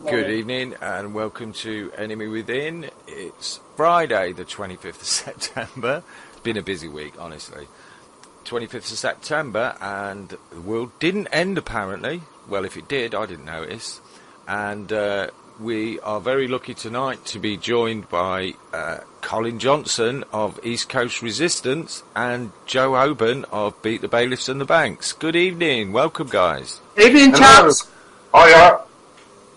Good evening and welcome to Enemy Within. It's Friday the 25th of September. It's been a busy week, honestly. 25th of September, and the world didn't end apparently. Well, if it did, I didn't notice. And we are very lucky tonight to be joined by Colin Johnson of East Coast Resistance and Joe Hoban of Beat the Bailiffs and the Banks. Good evening. Welcome, guys. Evening, chaps. Hiya.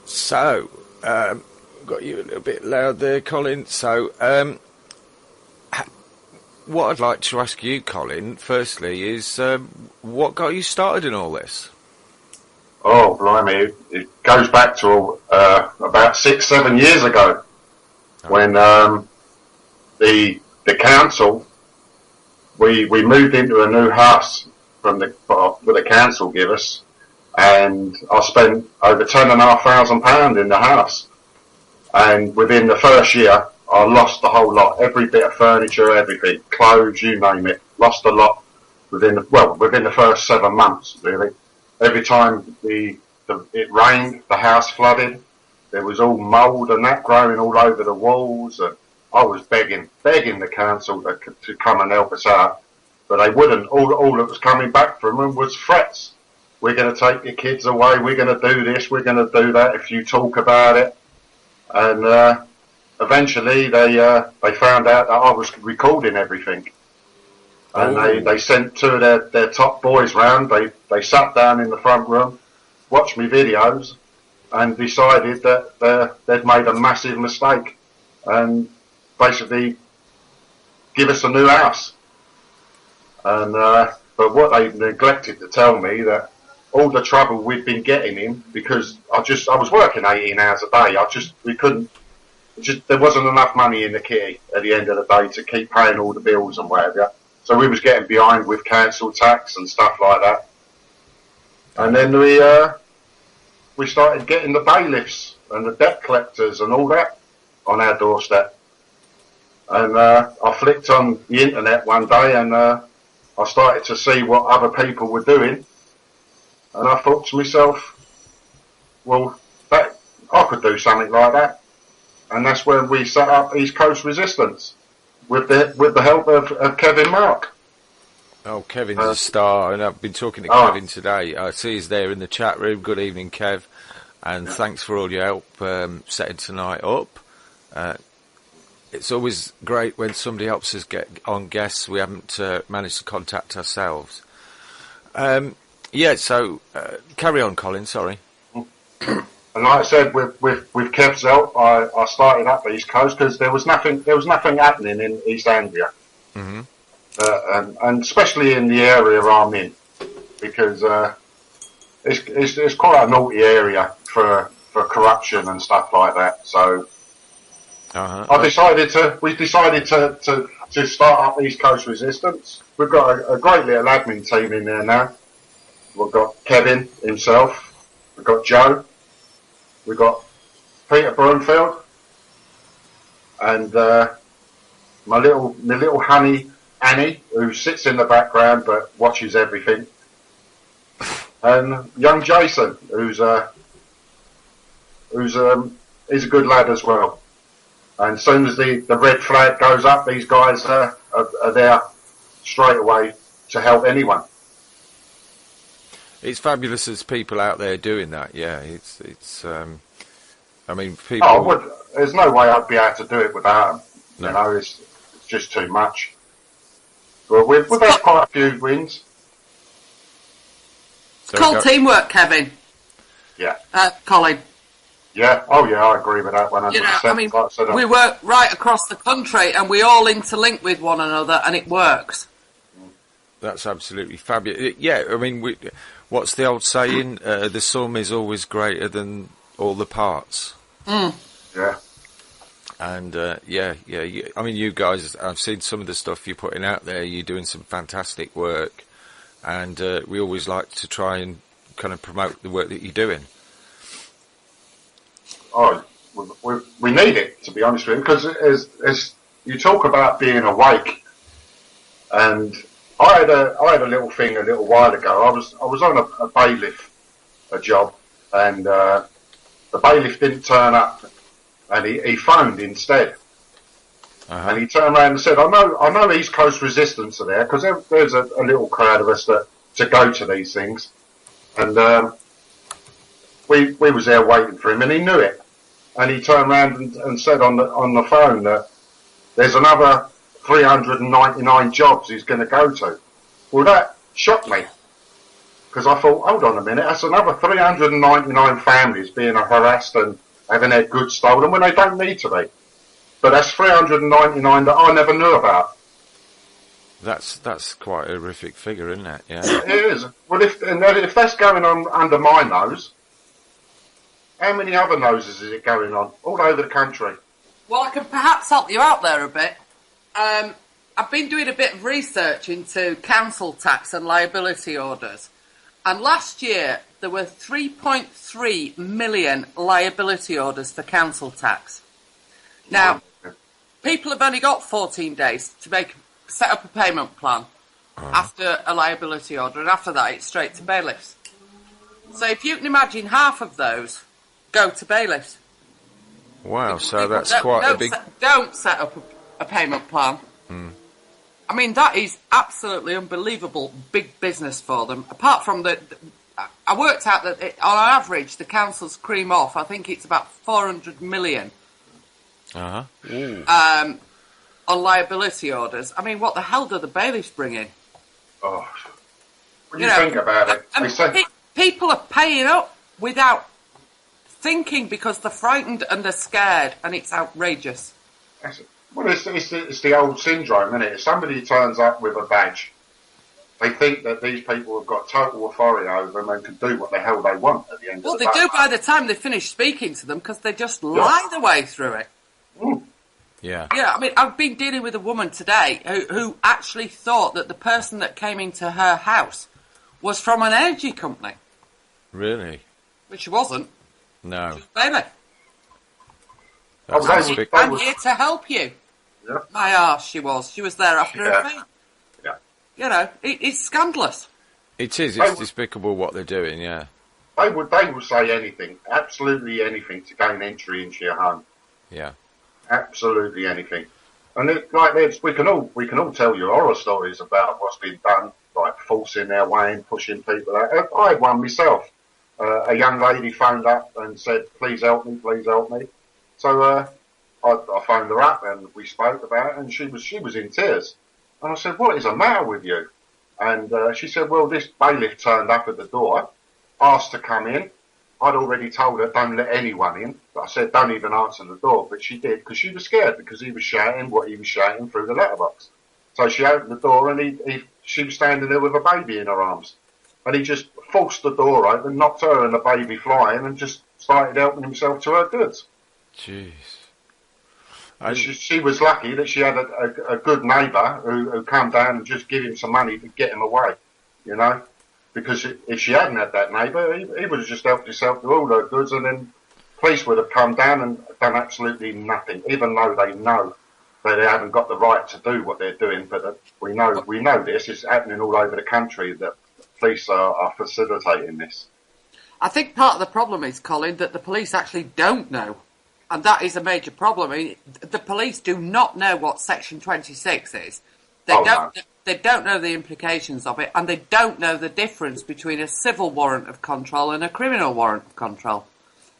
So, got you a little bit loud there, Colin. So, what I'd like to ask you, Colin, firstly, is what got you started in all this? Oh, blimey. It goes back to about 6-7 years ago when the council, we moved into a new house with the council give us, and I spent over £10,500 in the house. And within the first year, I lost the whole lot, every bit of furniture, everything, clothes, you name it. Lost a lot within the first 7 months, really. Every time it rained, the house flooded. There was all mould and that growing all over the walls. And I was begging the council to come and help us out, but they wouldn't. All that was coming back from them was threats. We're going to take your kids away. We're going to do this. We're going to do that if you talk about it. And eventually they found out that I was recording everything. And they sent two of their top boys round. They sat down in the front room, watched me videos, and decided that they'd made a massive mistake and basically give us a new house. And but what they neglected to tell me that all the trouble we'd been getting in, because I was working 18 hours a day. There wasn't enough money in the kitty at the end of the day to keep paying all the bills and whatever. So we was getting behind with council tax and stuff like that. And then we started getting the bailiffs and the debt collectors and all that on our doorstep. And I flicked on the internet one day and I started to see what other people were doing. And I thought to myself, well, I could do something like that. And that's when we set up East Coast Resistance with the help of Kevin Mark. Oh, Kevin's a star, and I've been talking to Kevin today. I see he's there in the chat room. Good evening, Kev, and thanks for all your help setting tonight up. It's always great when somebody helps us get on guests we haven't managed to contact ourselves. Yeah, so carry on, Colin. Sorry. And like I said, with Kev's help, I started up East Coast because there was nothing happening in East Anglia, and especially in the area I'm in, because it's quite a naughty area for corruption and stuff like that. So we decided to start up East Coast Resistance. We've got a great little admin team in there now. We've got Kevin himself. We've got Joe. We've got Peter Broomfield. And my little honey, Annie, who sits in the background but watches everything. And young Jason, who's he's a good lad as well. And as soon as the red flag goes up, these guys are there straight away to help anyone. It's fabulous there's people out there doing that. Yeah, it's. I mean, people. Oh, there's no way I'd be able to do it without them. No. You know, it's just too much. But we've had quite a few wins. It's called teamwork, Kevin. Yeah. Colin. Yeah. Oh, yeah. I agree with that 100%. You know, I mean, we work right across the country, and we all interlink with one another, and it works. That's absolutely fabulous. Yeah, I mean, what's the old saying? The sum is always greater than all the parts. Yeah. And yeah. I mean, you guys, I've seen some of the stuff you're putting out there. You're doing some fantastic work, and we always like to try and kind of promote the work that you're doing. Oh, we need it, to be honest with you, because as you talk about being awake, and I had a little thing a little while ago. I was on a bailiff, a job, and the bailiff didn't turn up, and he phoned instead. And he turned around and said, I know East Coast Resistance are there, because there's a little crowd of us to go to these things. And we was there waiting for him, and he knew it. And he turned around and said on the phone that there's another 399 jobs he's going to go to. Well, that shocked me, because I thought, hold on a minute, that's another 399 families being harassed and having their goods stolen when they don't need to be. But that's 399 that I never knew about. That's quite a horrific figure, isn't it? Yeah. It is. Well, if that's going on under my nose, how many other noses is it going on all over the country? Well, I can perhaps help you out there a bit. I've been doing a bit of research into council tax and liability orders. And last year, there were 3.3 million liability orders for council tax. Now, people have only got 14 days to set up a payment plan after a liability order, and after that, it's straight to bailiffs. So if you can imagine, half of those go to bailiffs. Wow, so that's quite a big... Don't set up a payment plan. I mean, that is absolutely unbelievable big business for them. Apart from I worked out that on average, the councils cream off, I think it's about 400 million on liability orders. I mean, what the hell do the bailiffs bring in? Oh, when you think about it... people are paying up without thinking because they're frightened and they're scared, and it's outrageous. Well, it's the old syndrome, isn't it? If somebody turns up with a badge, they think that these people have got total authority over them and can do what the hell they want at the end of the day. Well, they do by the time they finish speaking to them, because they just lie their way through it. Yeah. Yeah, I mean, I've been dealing with a woman today who actually thought that the person that came into her house was from an energy company. Really? Which she wasn't. No. She was bailiff. I'm here to help you. Yeah. My arse, she was. She was there after her fee. Yeah. You know, it's scandalous. It is. It's despicable what they're doing, yeah. They would say anything, absolutely anything, to gain entry into your home. Yeah. Absolutely anything. And we can all tell you horror stories about what's been done, like forcing their way in, pushing people out. I had one myself. A young lady phoned up and said, please help me. So I phoned her up and we spoke about it, and she was in tears. And I said, what is the matter with you? And she said, well, this bailiff turned up at the door, asked to come in. I'd already told her, don't let anyone in. But I said, don't even answer the door. But she did, because she was scared, because he was shouting what he was shouting through the letterbox. So she opened the door, and she was standing there with a baby in her arms. And he just forced the door open, knocked her and the baby flying, and just started helping himself to her goods. Jeez. She was lucky that she had a good neighbour who come down and just give him some money to get him away, you know. Because if she hadn't had that neighbour, he would have just helped himself to all her goods, and then police would have come down and done absolutely nothing, even though they know that they haven't got the right to do what they're doing. But we know this is happening all over the country, that police are facilitating this. I think part of the problem is, Colin, that the police actually don't know. And that is a major problem. I mean, the police do not know what Section 26 is. They don't know the implications of it, and they don't know the difference between a civil warrant of control and a criminal warrant of control.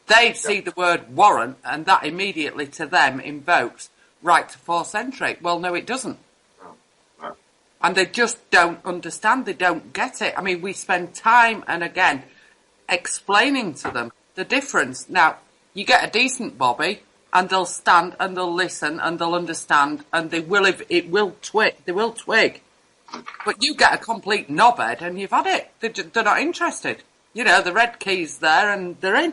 They see the word warrant, and that immediately to them invokes right to force entry. Well, no, it doesn't. No. And they just don't understand. They don't get it. I mean, we spend time and again explaining to them the difference. Now, you get a decent bobby, and they'll stand and they'll listen and they'll understand, and they will twig. But you get a complete knobhead and you've had it. They're not interested. You know, the red key's there and they're in.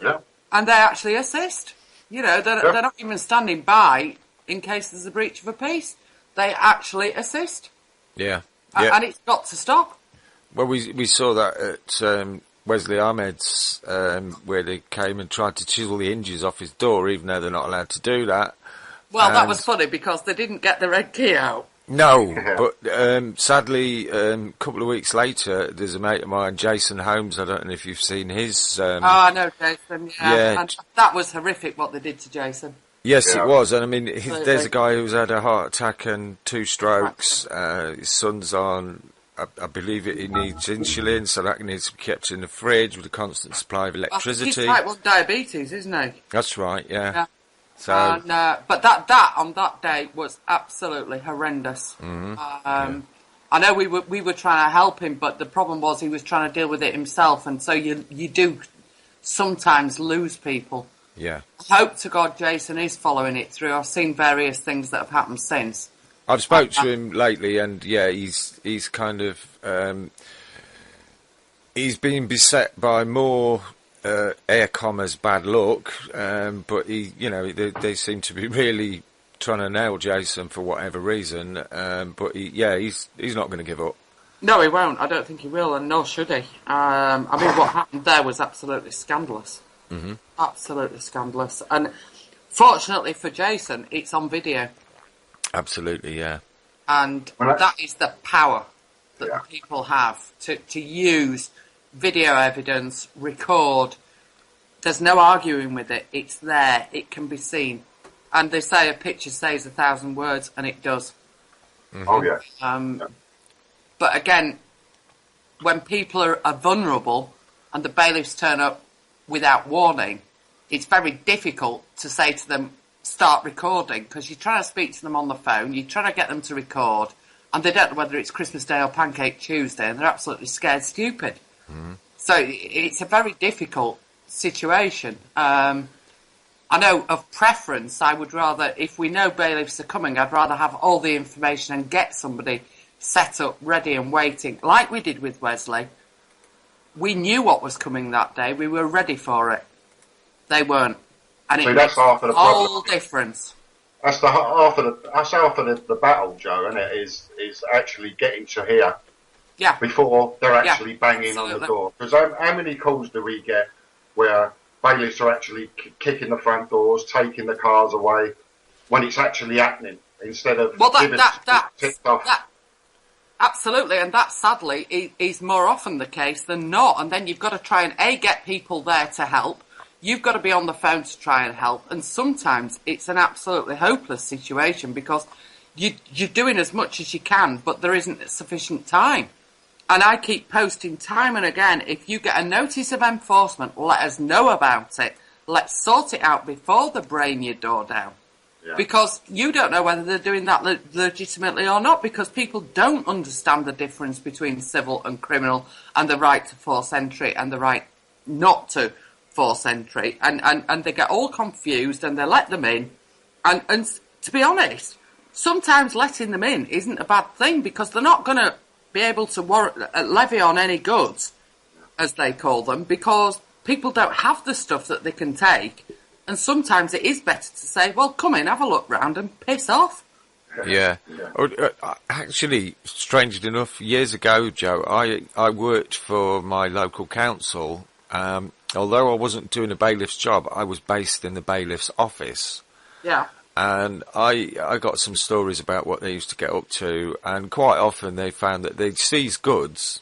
Yeah. And they actually assist. You know, they're not even standing by in case there's a breach of a peace. They actually assist. Yeah. And it's got to stop. Well, we saw that at Wesley Ahmed's, where they came and tried to chisel the hinges off his door, even though they're not allowed to do that. Well, that was funny because they didn't get the red key out. No, but sadly, a couple of weeks later, there's a mate of mine, Jason Holmes. I don't know if you've seen his. I know Jason. Yeah. And that was horrific what they did to Jason. Yes, Yeah. it was, and I mean, there's a guy who's had a heart attack and 2 strokes. His son's on, I believe he needs insulin, so that needs to be kept in the fridge with a constant supply of electricity. He's type 1 diabetes, isn't he? That's right, yeah. So, And, but that on that day was absolutely horrendous. I know we were trying to help him, but the problem was he was trying to deal with it himself, and so you do sometimes lose people. yeah. I hope to God Jason is following it through. I've seen various things that have happened since. I've spoke to him lately, and yeah, he's kind of he's been beset by more air commas bad luck, but they seem to be really trying to nail Jason for whatever reason. But he's not going to give up. No, he won't. I don't think he will, and nor should he. I mean, what happened there was absolutely scandalous. Mm-hmm. Absolutely scandalous. And fortunately for Jason, it's on video. Absolutely, yeah. And that is the power that people have to use video evidence, record. There's no arguing with it. It's there. It can be seen. And they say a picture says 1,000 words, and it does. Mm-hmm. Oh, yeah. But again, when people are vulnerable and the bailiffs turn up without warning, it's very difficult to say to them, start recording, because you're trying to speak to them on the phone, you're trying to get them to record, and they don't know whether it's Christmas Day or Pancake Tuesday, and they're absolutely scared stupid. So it's a very difficult situation. I know of preference, I would rather, if we know bailiffs are coming, I'd rather have all the information and get somebody set up, ready and waiting, like we did with Wesley. We knew what was coming that day, we were ready for it. They weren't. And it makes half of the a whole problem. Difference. That's half of the battle, Joe, and it is actually getting to here before they're actually banging on the door. Because how many calls do we get where bailiffs are actually kicking the front doors, taking the cars away, when it's actually happening, instead of giving tipped off? Absolutely, and that sadly is more often the case than not. And then you've got to try and get people there to help. You've got to be on the phone to try and help, and sometimes it's an absolutely hopeless situation because you're doing as much as you can, but there isn't sufficient time. And I keep posting time and again, if you get a notice of enforcement, let us know about it. Let's sort it out before they brain your door down. Yeah. Because you don't know whether they're doing that legitimately or not, because people don't understand the difference between civil and criminal and the right to force entry and the right not to force entry. And they get all confused and they let them in. And to be honest, sometimes letting them in isn't a bad thing because they're not going to be able to levy on any goods, as they call them, because people don't have the stuff that they can take. And sometimes it is better to say, well, come in, have a look round and piss off. Yeah. Actually, strangely enough, years ago, Joe, I worked for my local council. Although I wasn't doing a bailiff's job, I was based in the bailiff's office. Yeah. And I got some stories about what they used to get up to, and quite often they found that they'd seize goods,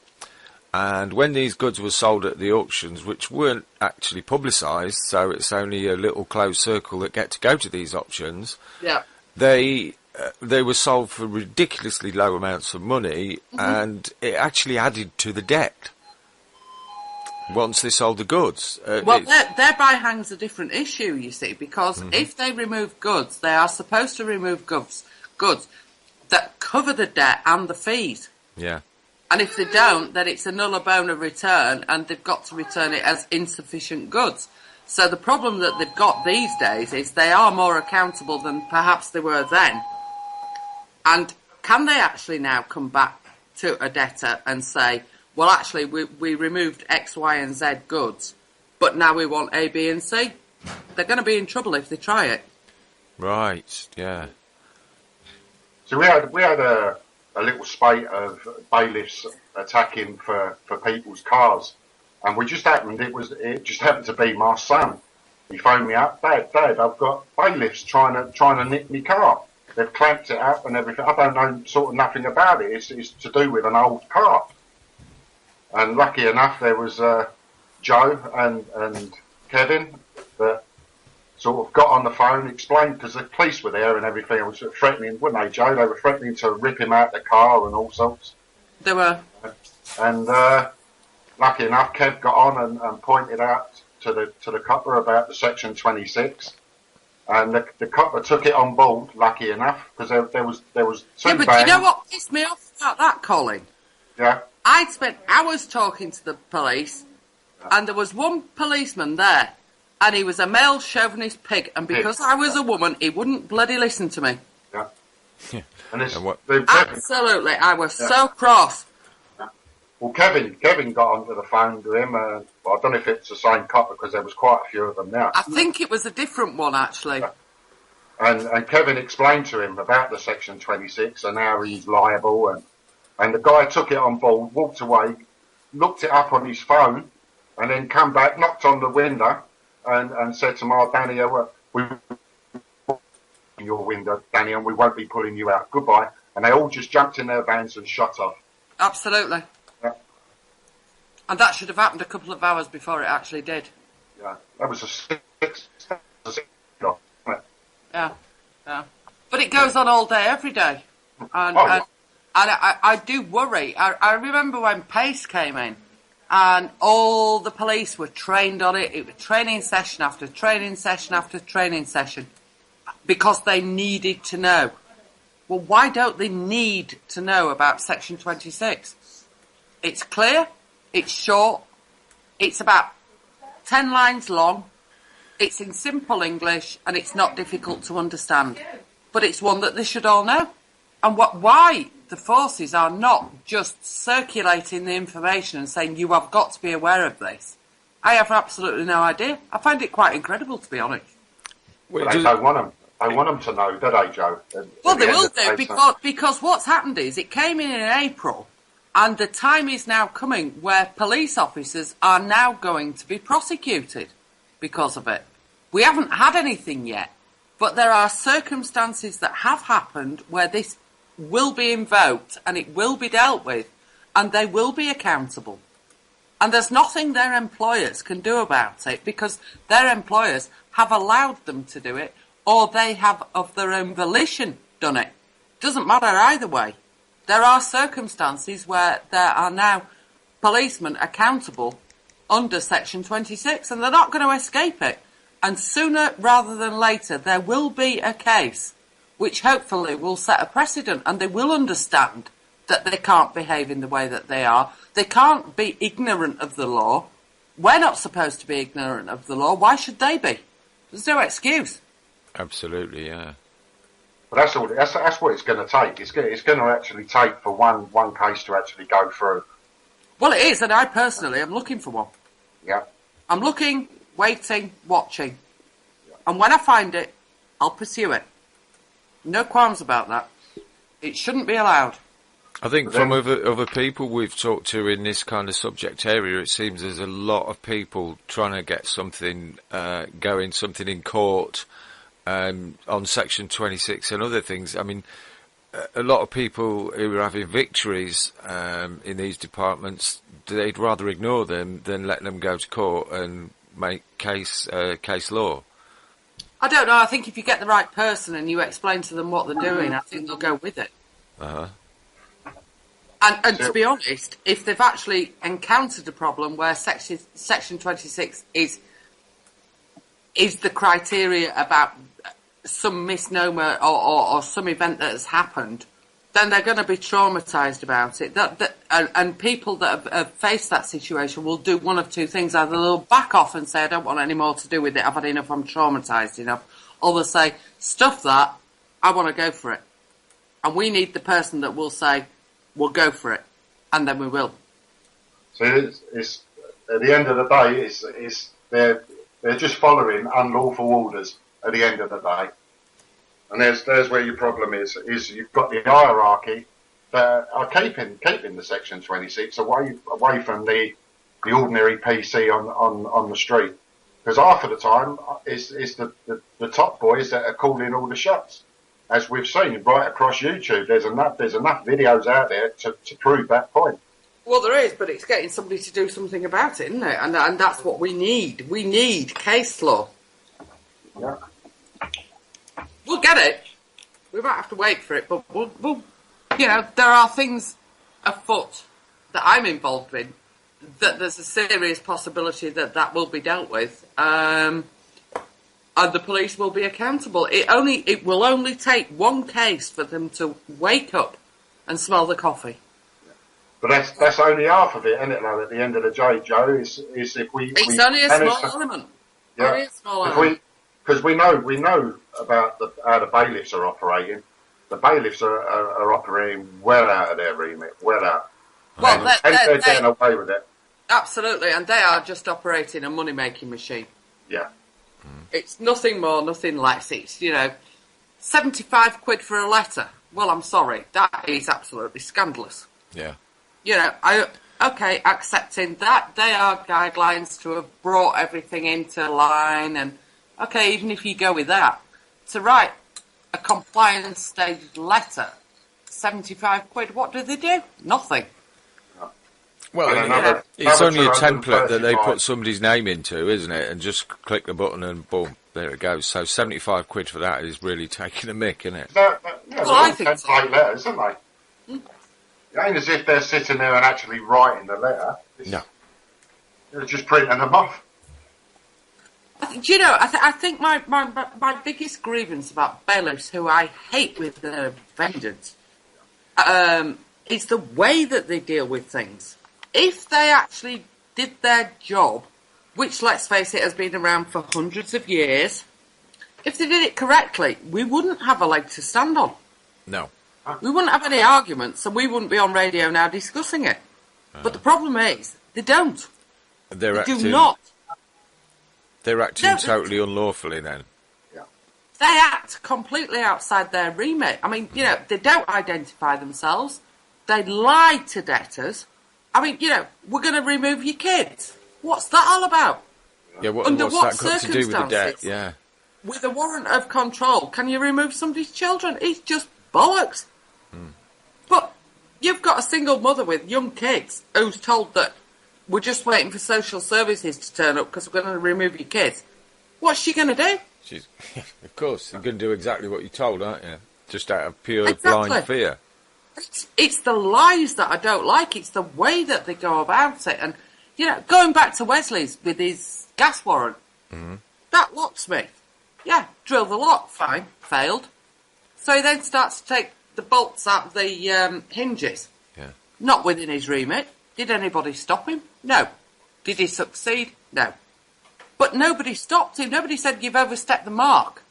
and when these goods were sold at the auctions, which weren't actually publicised, so it's only a little closed circle that get to go to these auctions, they were sold for ridiculously low amounts of money, and it actually added to the debt once they sold the goods. Well, thereby hangs a different issue, you see, because if they remove goods, they are supposed to remove goods that cover the debt and the fees. Yeah. And if they don't, then it's a nulla bona return, and they've got to return it as insufficient goods. So the problem that they've got these days is they are more accountable than perhaps they were then. And can they actually now come back to a debtor and say, well, actually, we removed X, Y, and Z goods, but now we want A, B, and C? They're going to be in trouble if they try it. Right, yeah. So we had a little spate of bailiffs attacking for people's cars, and it just happened to be my son. He phoned me up, Dad, I've got bailiffs trying to nick my car. they've clamped it up and everything. I don't know sort of nothing about it. It's to do with an old car. And lucky enough, there was Joe and Kevin that sort of got on the phone, explained, because the police were there and everything. I was threatening, weren't they, Joe? They were threatening to rip him out the car and all sorts. They were. And lucky enough, Kev got on and pointed out to the copper about the Section 26. And the copper took it on board, lucky enough, because there was two Yeah, but bands. you know what pissed me off about that, Colin? Yeah. I'd spent hours talking to the police, and there was one policeman there, and he was a male chauvinist pig, and because I was a woman, he wouldn't bloody listen to me. Yeah. Yeah. And Absolutely, I was so cross. Well, Kevin got onto the phone to him. Well, I don't know if it's the same copper because there was quite a few of them now. I think it was a different one, actually. And Kevin explained to him about the Section 26 and how he's liable. And the guy took it on board, walked away, looked it up on his phone, and then come back, knocked on the window, and said to me, Danny, we in your window, Danny, and we won't be pulling you out. Goodbye. And they all just jumped in their vans and shut off. Absolutely. Yeah. And that should have happened a couple of hours before it actually did. Yeah. That was a six. Yeah. But it goes on all day, every day. And I do worry. I remember when Pace came in and all the police were trained on it. It was training session after training session after training session because they needed to know. Well, why don't they need to know about Section 26? It's clear, it's short, it's about 10 lines long, it's in simple English, and it's not difficult to understand. But it's one that they should all know. And why the forces are not just circulating the information and saying, you have got to be aware of this, I have absolutely no idea. I find it quite incredible, to be honest. Well, they don't want them. They want them to know, do they, Joe? Well, they will do, because what's happened is it came in April, and the time is now coming where police officers are now going to be prosecuted because of it. We haven't had anything yet, but there are circumstances that have happened where this will be invoked and it will be dealt with, and they will be accountable. And there's nothing their employers can do about it because their employers have allowed them to do it, or they have of their own volition done it. Doesn't matter either way. There are circumstances where there are now policemen accountable under Section 26 and they're not going to escape it. And sooner rather than later there will be a case which hopefully will set a precedent and they will understand that they can't behave in the way that they are. They can't be ignorant of the law. We're not supposed to be ignorant of the law. Why should they be? There's no excuse. Absolutely, yeah. But that's what it's going to take. It's going to actually take for one case to actually go through. Well, it is, and I personally am looking for one. Yeah. I'm looking, waiting, watching. Yeah. And when I find it, I'll pursue it. No qualms about that. It shouldn't be allowed. I think from other people we've talked to in this kind of subject area, it seems there's a lot of people trying to get something something in court on Section 26 and other things. I mean, a lot of people who are having victories in these departments, they'd rather ignore them than let them go to court and make case law. I don't know. I think if you get the right person and you explain to them what they're doing, I think they'll go with it. Uh-huh. And to be honest, if they've actually encountered a problem where Section 26 is the criteria about some misnomer or some event that has happened, then they're going to be traumatised about it. And people that have faced that situation will do one of two things. Either they'll back off and say, I don't want any more to do with it, I've had enough, I'm traumatised enough. Or they'll say, stuff that, I want to go for it. And we need the person that will say, we'll go for it. And then we will. So it's at the end of the day, they're just following unlawful orders at the end of the day. And there's where your problem is you've got the hierarchy that are keeping the Section 26 away from the ordinary PC on the street. Because half of the time, it's the top boys that are calling all the shots. as we've seen right across YouTube, there's enough videos out there to prove that point. Well, there is, but it's getting somebody to do something about it, isn't it? And that's what we need. We need case law. Yeah. We'll get it. We might have to wait for it, but we'll you know, there are things afoot that I'm involved in that there's a serious possibility that will be dealt with, and the police will be accountable. It will only take one case for them to wake up and smell the coffee. But that's only half of it, isn't it? Though, at the end of the day, Joe, is if we it's only a small element. Yeah, only a small element. Because we know about how the bailiffs are operating. The bailiffs are operating well out of their remit, well out. Well, they're getting away with it. Absolutely, and they are just operating a money-making machine. Yeah. It's nothing more, nothing less. It's, 75 quid for a letter. Well, I'm sorry, that is absolutely scandalous. Yeah. Accepting that they are guidelines to have brought everything into line, and okay, even if you go with that, to write a compliance stage letter, 75 quid, what do they do? Nothing. Well, it's only a template that they put somebody's name into, isn't it? And just click the button and boom, there it goes. So 75 quid for that is really taking a mick, isn't it? I think so. Letters, aren't they? It ain't as if they're sitting there and actually writing the letter. No. They're just printing them off. Do you know, I think my biggest grievance about bailiffs, who I hate with vengeance, is the way that they deal with things. If they actually did their job, which, let's face it, has been around for hundreds of years, if they did it correctly, we wouldn't have a leg to stand on. No. We wouldn't have any arguments, and we wouldn't be on radio now discussing it. But the problem is, they don't. They do not. They're acting totally unlawfully then. Yeah. They act completely outside their remit. I mean, they don't identify themselves. They lie to debtors. I mean, we're going to remove your kids. What's that all about? Yeah, Under what's what that got to do with the debt? Yeah. With a warrant of control, can you remove somebody's children? It's just bollocks. But you've got a single mother with young kids who's told that we're just waiting for social services to turn up because we're going to remove your kids. What's she going to do? Of course, you're going to do exactly what you're told, aren't you? Just out of pure blind fear. It's the lies that I don't like. It's the way that they go about it. And, going back to Wesley's with his gas warrant, that locksmith, drill the lock, fine, failed. So he then starts to take the bolts out of the hinges. Yeah. Not within his remit. Did anybody stop him? No. Did he succeed? No. But nobody stopped him. Nobody said, you've overstepped the mark.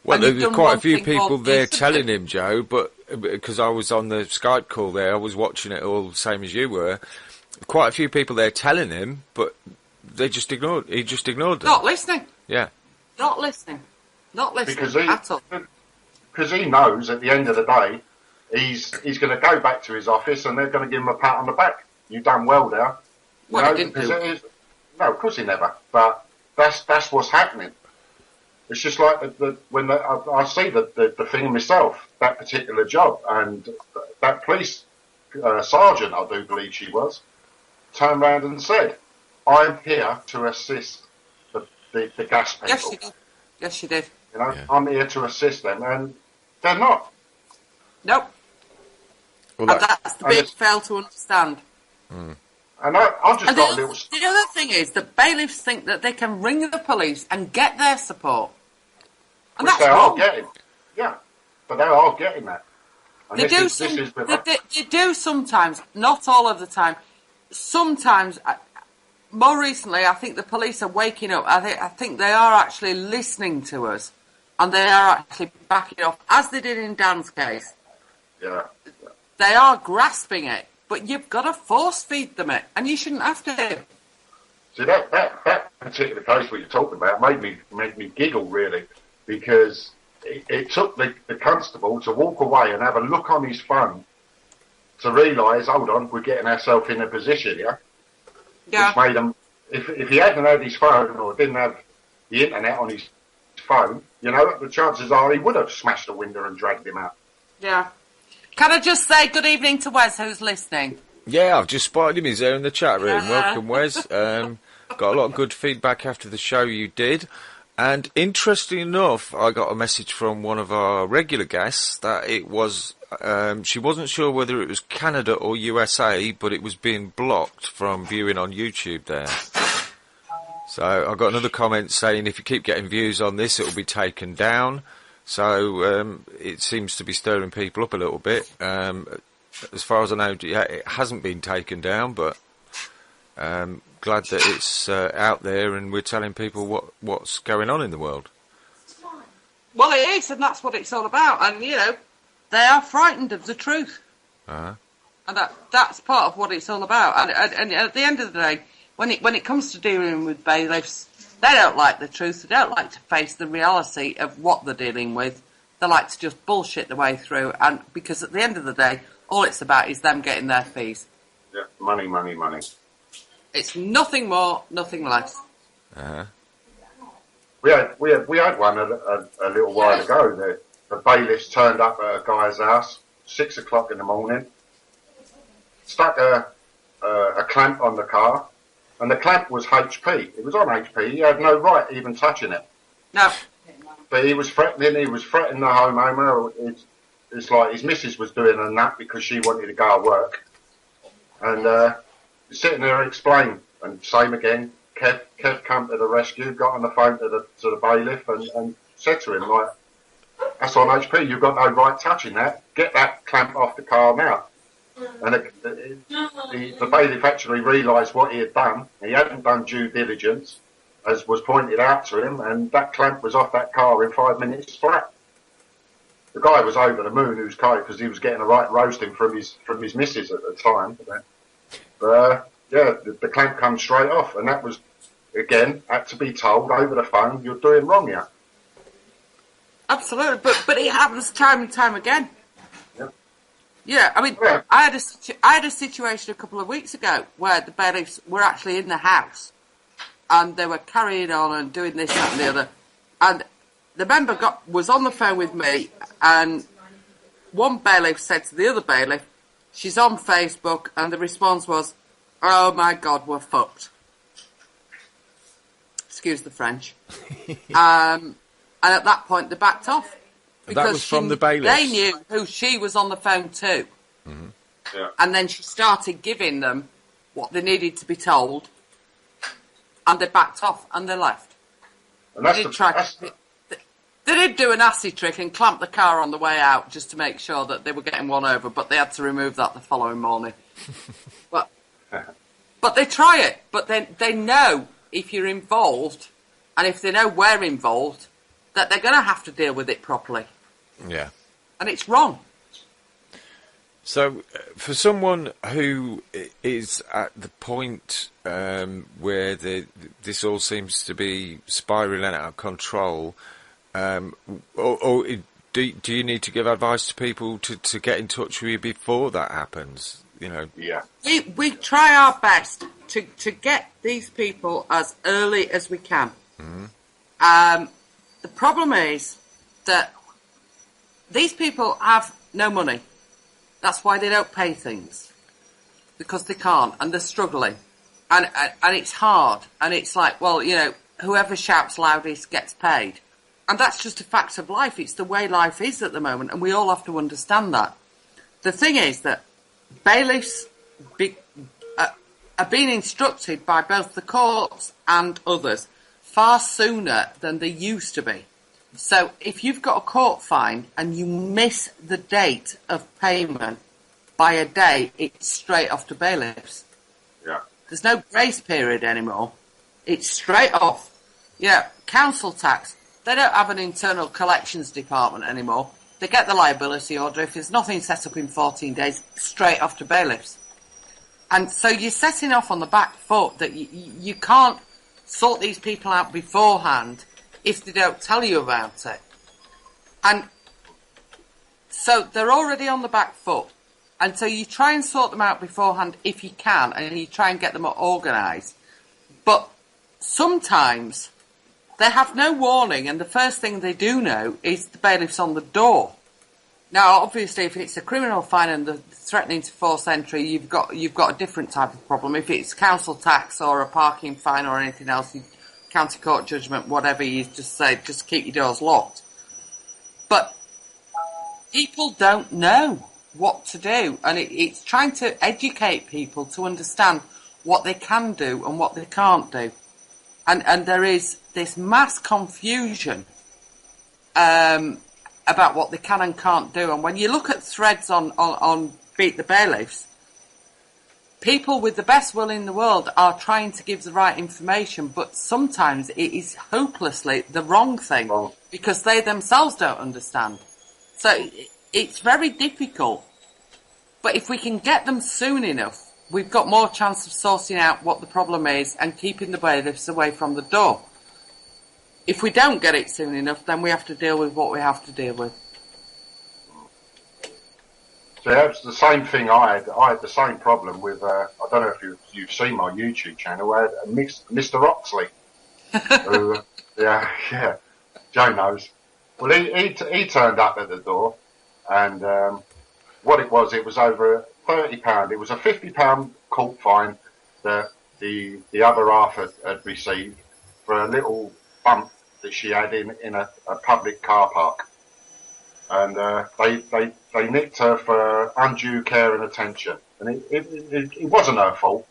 Well, there were quite a few people there telling him, Joe, but because I was on the Skype call there, I was watching it all the same as you were. Quite a few people there telling him, but he just ignored them. Not listening. Yeah. Not listening at all. Because he knows at the end of the day, he's going to go back to his office and they're going to give him a pat on the back. You've done well there. Well, he didn't do. No, of course he never. But that's what's happening. It's just like when I see the thing myself, that particular job, and that police sergeant, I do believe she was, turned around and said, "I'm here to assist the gas people." Yes, she did. Yes, she did. I'm here to assist them, and they're not. Nope. Well, and that's the big fail to understand. And I've just got a little... The other thing is that bailiffs think that they can ring the police and get their support. And which that's they wrong. are getting. Yeah, but they are getting that. And they do sometimes, not all of the time. Sometimes, more recently, I think the police are waking up. I think they are actually listening to us. And they are actually backing off, as they did in Dan's case. Yeah. They are grasping it. But you've got to force feed them it, and you shouldn't have to. See, that particular case what you're talking about made me giggle, really, because it took the constable to walk away and have a look on his phone to realise, hold on, we're getting ourselves in a position, yeah? Yeah. Which made him, if he hadn't had his phone or didn't have the internet on his phone, the chances are he would have smashed the window and dragged him out. Yeah. Can I just say good evening to Wes, who's listening? Yeah, I've just spotted him. He's there in the chat room. Welcome, Wes. Got a lot of good feedback after the show you did. And interestingly enough, I got a message from one of our regular guests that it was, she wasn't sure whether it was Canada or USA, but it was being blocked from viewing on YouTube there. So I got another comment saying if you keep getting views on this, it will be taken down. So it seems to be stirring people up a little bit. As far as I know, it hasn't been taken down, but glad that it's out there and we're telling people what's going on in the world. Well, it is, and that's what it's all about. And, they are frightened of the truth. Uh-huh. And that's part of what it's all about. And at the end of the day, when it comes to dealing with bailiffs, they don't like the truth. They don't like to face the reality of what they're dealing with. They like to just bullshit their way through. And because at the end of the day, all it's about is them getting their fees. Yeah, money, money, money. It's nothing more, nothing less. Uh-huh. We had one a little while ago. The bailiffs turned up at a guy's house, 6 o'clock in the morning, stuck a clamp on the car, and the clamp was HP. It was on HP. He had no right even touching it. No. But he was threatening the homeowner. It's like his missus was doing a nap because she wanted to go to work. And sitting there explaining, and same again. Kev come to the rescue, got on the phone to the bailiff and said to him, like, that's on HP, you've got no right touching that. Get that clamp off the car now. And the bailiff actually realised what he had done. He hadn't done due diligence, as was pointed out to him, and that clamp was off that car in 5 minutes flat. The guy was over the moon, who's because he was getting a right roasting from his missus at the time. But the clamp comes straight off, and that was, again, had to be told over the phone, you're doing wrong here. Absolutely, but it happens time and time again. Yeah. Yeah, I mean, Yeah. I had a situation a couple of weeks ago where the bailiffs were actually in the house, and they were carrying on and doing this, that, and the other, and the member was on the phone with me, and one bailiff said to the other bailiff, she's on Facebook, and the response was, oh my God, we're fucked. Excuse the French. And at that point, they backed off. That was from the bailiffs? They knew who she was on the phone to. Mm-hmm. Yeah. And then she started giving them what they needed to be told, and they backed off, and they left. And They did do an acid trick and clamp the car on the way out just to make sure that they were getting one over, but they had to remove that the following morning. But they try it. But they know if you're involved, and if they know we're involved, that they're going to have to deal with it properly. Yeah. And it's wrong. So, for someone who is at the point where this all seems to be spiralling out of control, or do you need to give advice to people to get in touch with you before that happens? Yeah. We try our best to get these people as early as we can. Mm-hmm. The problem is that these people have no money. That's why they don't pay things, because they can't, and they're struggling, and it's hard, and it's like, well, whoever shouts loudest gets paid, and that's just a fact of life. It's the way life is at the moment, and we all have to understand that. The thing is that bailiffs are being instructed by both the courts and others far sooner than they used to be. So if you've got a court fine and you miss the date of payment by a day, it's straight off to bailiffs. Yeah. There's no grace period anymore. It's straight off. Council tax. They don't have an internal collections department anymore. They get the liability order. If there's nothing set up in 14 days, straight off to bailiffs. And so you're setting off on the back foot that you can't sort these people out beforehand if they don't tell you about it. And so they're already on the back foot. And so you try and sort them out beforehand if you can, and you try and get them organised. But sometimes they have no warning, and the first thing they do know is the bailiff's on the door. Now, obviously, if it's a criminal fine and they're threatening to force entry, you've got a different type of problem. If it's council tax or a parking fine or anything else, county court judgment, whatever, you just say, just keep your doors locked. But people don't know what to do, and it's trying to educate people to understand what they can do and what they can't do. And there is this mass confusion about what they can and can't do. And when you look at threads on Beat the Bailiffs, people with the best will in the world are trying to give the right information, but sometimes it is hopelessly the wrong thing because they themselves don't understand. So it's very difficult. But if we can get them soon enough, we've got more chance of sorting out what the problem is and keeping the bailiffs away from the door. If we don't get it soon enough, then we have to deal with what we have to deal with. So that's the same thing I had the same problem with, I don't know if you've seen my YouTube channel, I had Mr. Oxley. Who, yeah, Joe knows. Well, he turned up at the door, and what it was over £30. It was a £50 court fine that the other half had received for a little bump that she had in a public car park. And they nicked her for undue care and attention. And it wasn't her fault,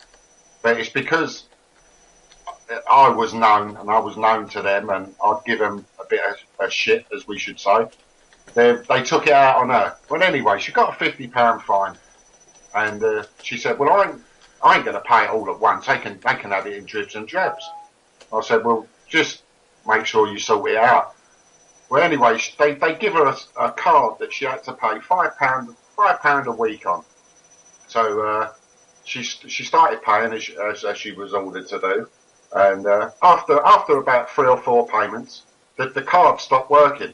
but it's because I was known, and I was known to them, and I'd give them a bit of shit, as we should say. They took it out on her. Well, anyway, she got a £50 fine, and she said, "Well, I ain't going to pay it all at once. They can have it in dribs and drabs." I said, "Well, just make sure you sort it out." Well, anyway, they give her a card that she had to pay £5 a week on. So she started paying as she was ordered to do, and after about 3 or 4 payments, the card stopped working.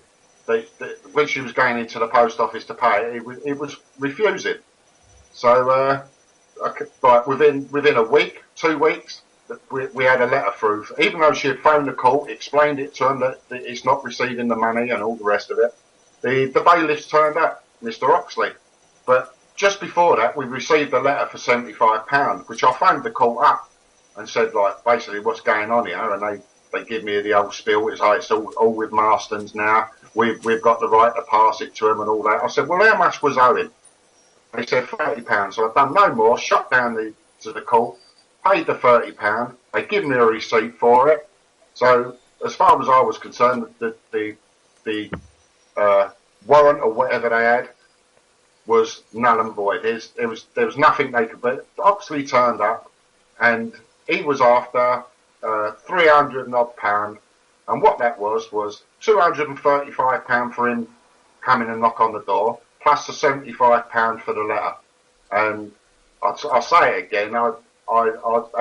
When she was going into the post office to pay it was refusing. So within a week, 2 weeks, we had a letter through. Even though she had phoned the court, explained it to them that it's not receiving the money and all the rest of it, the bailiffs turned up, Mr. Oxley. But just before that, we received a letter for £75, which I phoned the court up and said, like, basically what's going on here, and they give me the old spiel. It's like, it's all with Marston's now. We've got the right to pass it to them and all that. I said, well, how much was owing? They said £30. So I've done no more, shot down to the court, paid the £30. They give me a receipt for it. So as far as I was concerned, the warrant or whatever they had was null and void. There was nothing they could. But Oxley turned up, and he was after £300 and odd pound, and what that was £235 for him coming and knock on the door, plus the £75 for the letter. And I'll say it again, I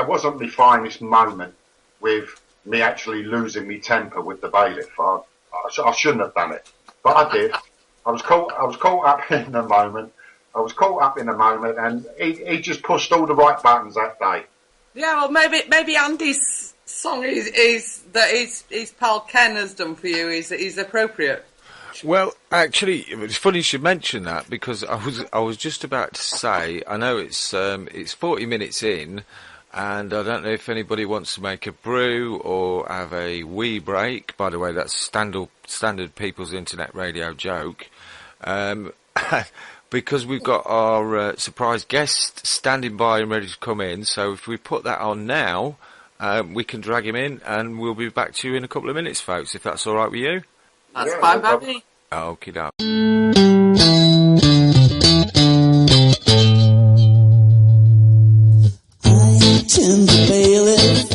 wasn't my finest moment with me actually losing my temper with the bailiff. I shouldn't have done it, but I did. I was caught up in the moment. And he just pushed all the right buttons that day. Yeah, well, maybe Andy's song is that his pal Ken has done for you is appropriate. Well, actually, it's funny you should mention that, because I was just about to say, I know it's 40 minutes in, and I don't know if anybody wants to make a brew or have a wee break. By the way, that's standard People's Internet Radio joke. Because we've got our surprise guest standing by and ready to come in, so if we put that on now, we can drag him in, and we'll be back to you in a couple of minutes, folks, if that's all right with you. That's fine by me. Okie doke. I tend the bailiff,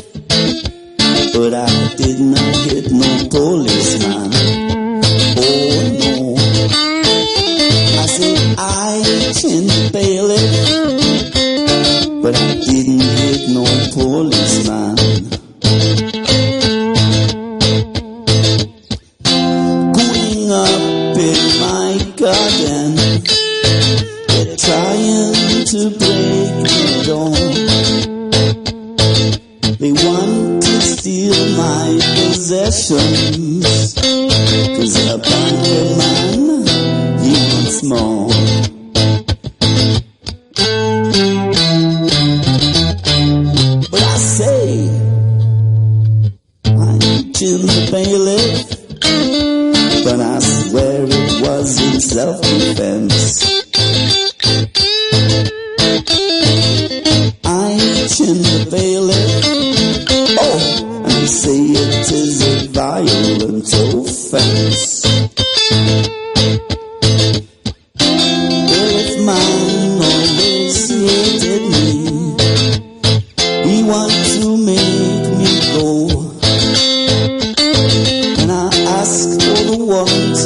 but I did not hit no policeman. Oh no. I said I tend the bailiff, but I didn't hit no policeman. Going up in my but I swear it was in self-defense. I chinned the bailiff, oh, and say it is a violent offense. Bailiff man always hated me. He wanted to make me go. When I asked for the warrant,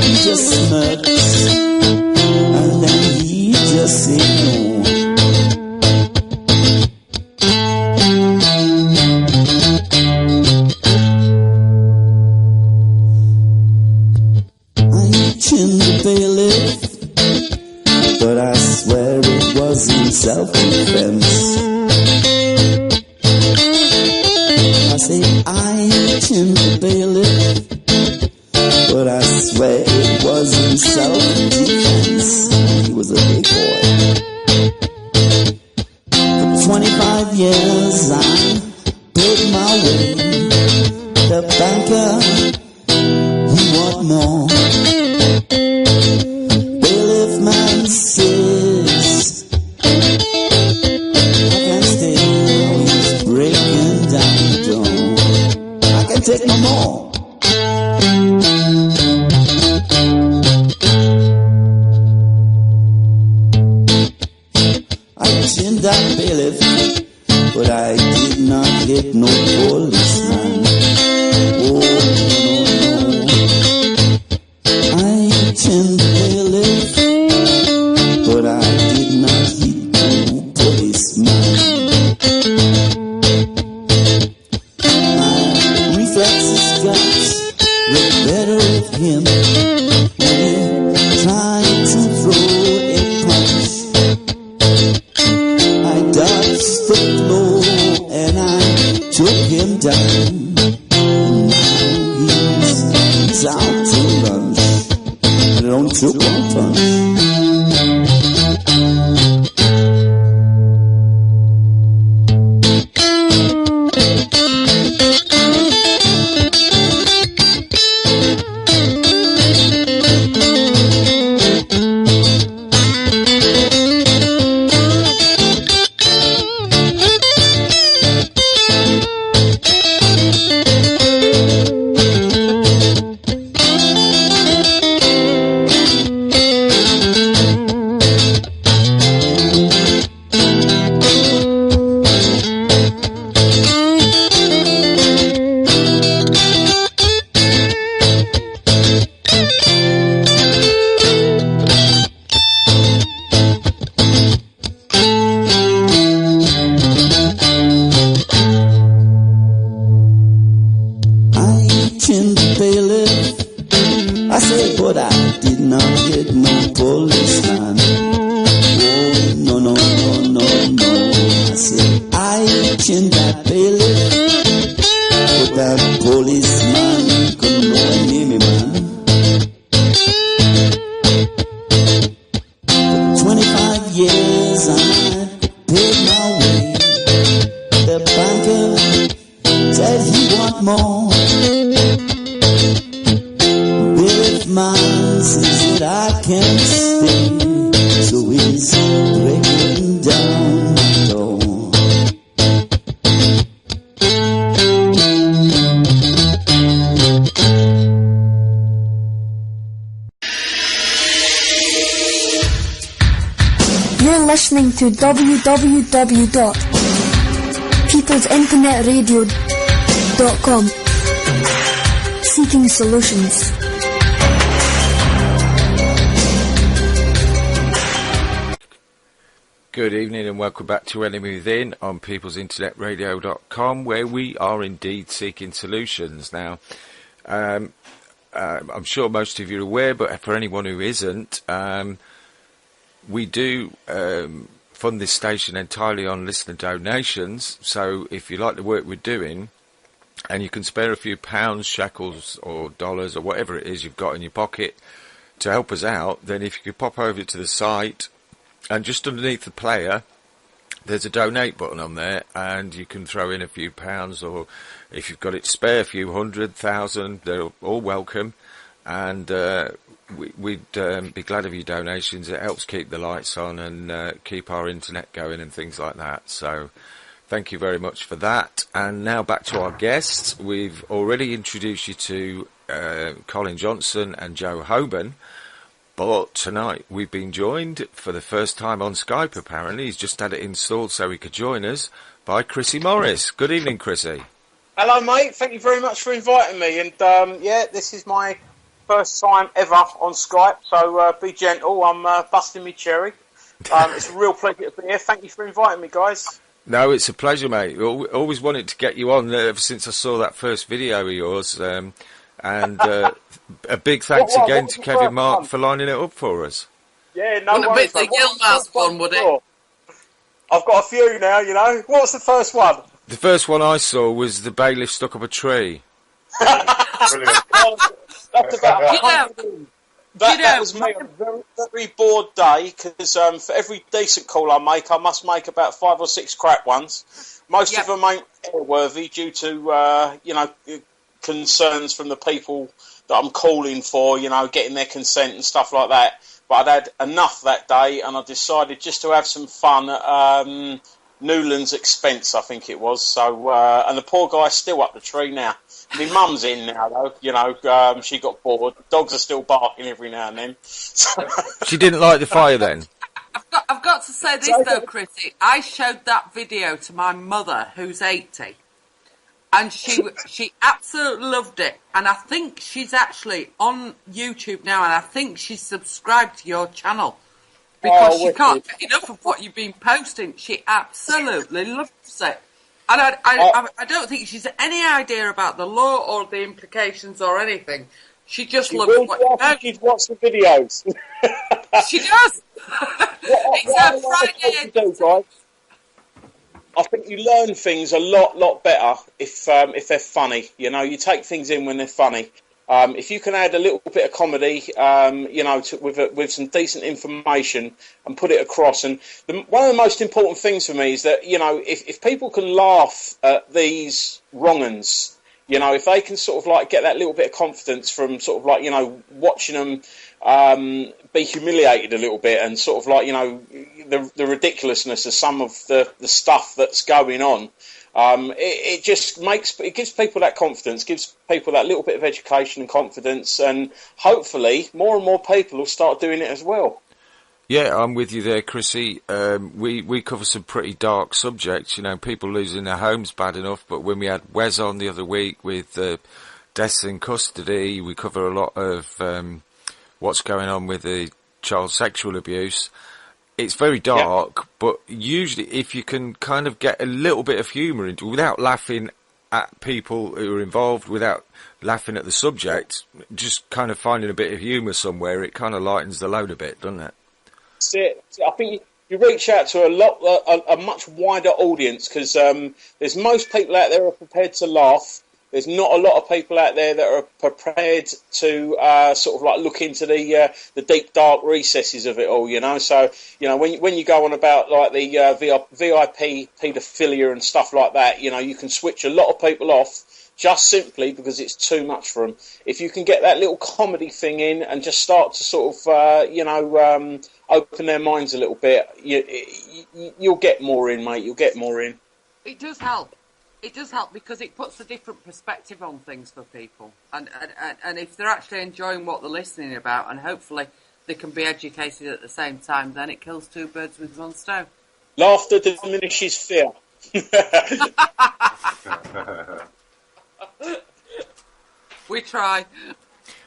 he just smirks, and then he just said no. I chinned the bailiff, but I swear it was in self-defense. I say I chinned the bailiff, but I swear it was in self-defense. He was a big boy. For 25 years I paid my way. The banker, he want more. Bailiff man says I can't stay now, he's breaking down the door. I can take no more. I chinned that bailiff, but I did not hit no policeman. Oh, no. I chinned the bailiff, but I did not hit no policeman. My reflexes got better of him when he tried to throw a punch. I dodged the blow and I took him down. He's out to lunch. I don't took one punch. To www.peoplesinternetradio.com, seeking solutions. Good evening and welcome back to Enemy Within on peoplesinternetradio.com, where we are indeed seeking solutions. Now, I'm sure most of you are aware, but for anyone who isn't, we do fund this station entirely on listener donations. So if you like the work we're doing and you can spare a few pounds, shekels or dollars or whatever it is you've got in your pocket to help us out, then if you could pop over to the site and just underneath the player there's a donate button on there, and you can throw in a few pounds, or if you've got it spare, a few 100,000. They're all welcome, and we'd be glad of your donations. It helps keep the lights on and keep our internet going and things like that. So thank you very much for that. And now back to our guests. We've already introduced you to Colin Johnson and Joe Hoban. But tonight we've been joined for the first time on Skype, apparently. He's just had it installed so he could join us, by Chrissy Morris. Good evening, Chrissy. Hello, mate. Thank you very much for inviting me. And, this is my first time ever on Skype, so be gentle. I'm busting my cherry. It's a real pleasure to be here. Thank you for inviting me, guys. No, it's a pleasure, mate. Always wanted to get you on ever since I saw that first video of yours. And a big thanks again to Kevin Mark for lining it up for us. Yeah, no Wouldn't worries. it be the Gilmas one, would it? I've got a few now, you know. What was the first one? The first one I saw was the bailiff stuck up a tree. Brilliant. That's about that was me my- on a very, very bored day, because for every decent call I must make about 5 or 6 crap ones. Most of them ain't airworthy due to, concerns from the people that I'm calling for, getting their consent and stuff like that. But I'd had enough that day, and I decided just to have some fun at Newland's expense, I think it was. So, and the poor guy's still up the tree now. My mum's in now, though. She got bored. The dogs are still barking every now and then. She didn't light the fire then? I've got to say this though, Chrissy. I showed that video to my mother, who's 80, and she absolutely loved it. And I think she's actually on YouTube now, and I think she's subscribed to your channel because she can't get enough of what you've been posting. She absolutely loves it. And I don't think she's any idea about the law or the implications or anything. She just loves what you post. She'd watch the videos. She does. It's her Friday. Guys. I think you learn things a lot better if they're funny. You take things in when they're funny. If you can add a little bit of comedy, with some decent information and put it across. And one of the most important things for me is that, if people can laugh at these wrong-uns, if they can sort of like get that little bit of confidence from sort of like, watching them be humiliated a little bit and sort of like, the ridiculousness of some of the stuff that's going on. It gives people that confidence, gives people that little bit of education and confidence, and hopefully more and more people will start doing it as well. Yeah, I'm with you there, Chrissy. We cover some pretty dark subjects, people losing their homes bad enough, but when we had Wes on the other week with deaths in custody, we cover a lot of what's going on with the child sexual abuse. It's very dark, but usually if you can kind of get a little bit of humour into, without laughing at people who are involved, without laughing at the subject, just kind of finding a bit of humour somewhere, it kind of lightens the load a bit, doesn't it? That's it. I think you reach out to a much wider audience, because there's most people out there who are prepared to laugh. There's not a lot of people out there that are prepared to sort of like look into the deep dark recesses of it all, So when you go on about like the VIP paedophilia and stuff like that, you can switch a lot of people off just simply because it's too much for them. If you can get that little comedy thing in and just start to sort of open their minds a little bit, you'll get more in, mate. You'll get more in. It does help. It does help because it puts a different perspective on things for people. And if they're actually enjoying what they're listening about, and hopefully they can be educated at the same time, then it kills two birds with one stone. Laughter diminishes fear. We try.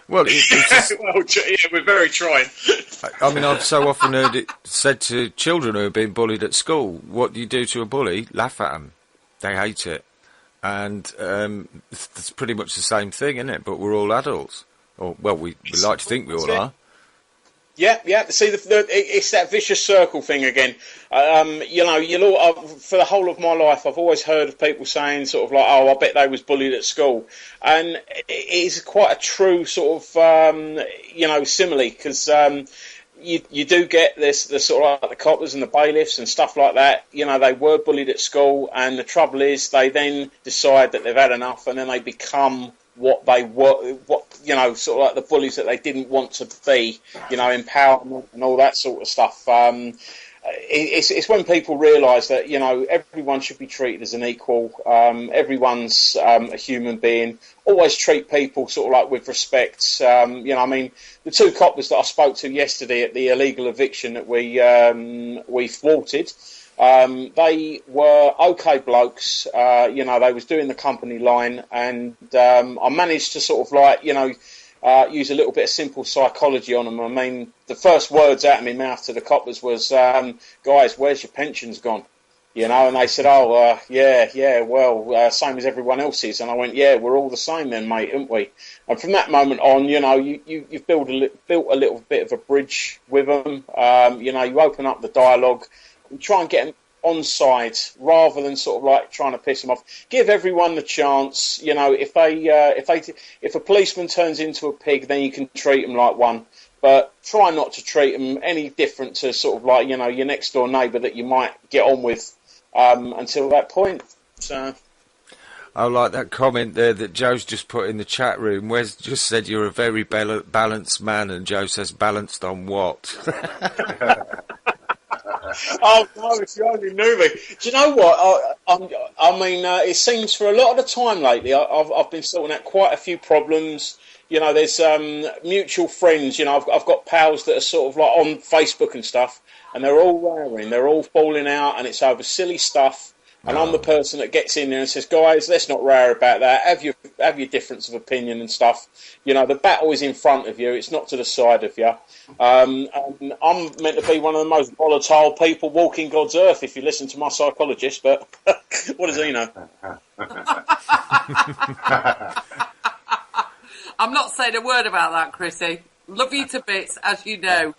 Well, it's just, we're very trying. I mean, I've so often heard it said to children who have been bullied at school, what do you do to a bully? Laugh at them. They hate it. And it's pretty much the same thing, isn't it? But we're all adults. Or, well, we like to think we all are. Yeah. See, it's that vicious circle thing again. For the whole of my life, I've always heard of people saying sort of like, "Oh, I bet they was bullied at school," and it is quite a true sort of simile, because you do get this, the sort of like the coppers and the bailiffs and stuff like that. You know, they were bullied at school, and the trouble is they then decide that they've had enough, and then they become what they were, sort of like the bullies that they didn't want to be. You know, empowerment and all that sort of stuff. It's when people realise that, you know, everyone should be treated as an equal. Everyone's a human being. Always treat people sort of like with respect. I mean, the two coppers that I spoke to yesterday at the illegal eviction that we thwarted, they were okay blokes. They was doing the company line, and I managed to sort of like, use a little bit of simple psychology on them. I mean, the first words out of my mouth to the coppers was, guys, where's your pensions gone? You know, and they said, same as everyone else's. And I went, yeah, we're all the same then, mate, aren't we? And from that moment on, you've built a little bit of a bridge with them. You open up the dialogue, and try and get them on side rather than sort of like trying to piss them off. Give everyone the chance. You know, if a policeman turns into a pig, then you can treat them like one. But try not to treat them any different to sort of like, your next door neighbour that you might get on with until that point. So I like that comment there that Joe's just put in the chat room. Wes just said you're a very balanced man, and Joe says balanced on what? Oh no! If you only knew me. Do you know what? It seems for a lot of the time lately, I've been sorting out quite a few problems. You know, there's mutual friends. You know, I've got pals that are sort of like on Facebook and stuff, and they're all rowing, they're all falling out, and it's over silly stuff. And I'm the person that gets in there and says, guys, let's not row about that. Have your difference of opinion and stuff. You know, the battle is in front of you. It's not to the side of you. And I'm meant to be one of the most volatile people walking God's earth, if you listen to my psychologist. But what does he know? I'm not saying a word about that, Chrissy. Love you to bits, as you know.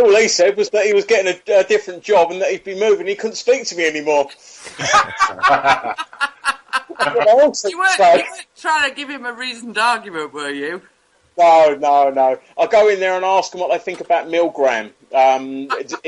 All he said was that he was getting a different job and that he'd be moving. He couldn't speak to me anymore. You weren't trying to give him a reasoned argument, were you? No. I go in there and ask them what they think about Milgram. Do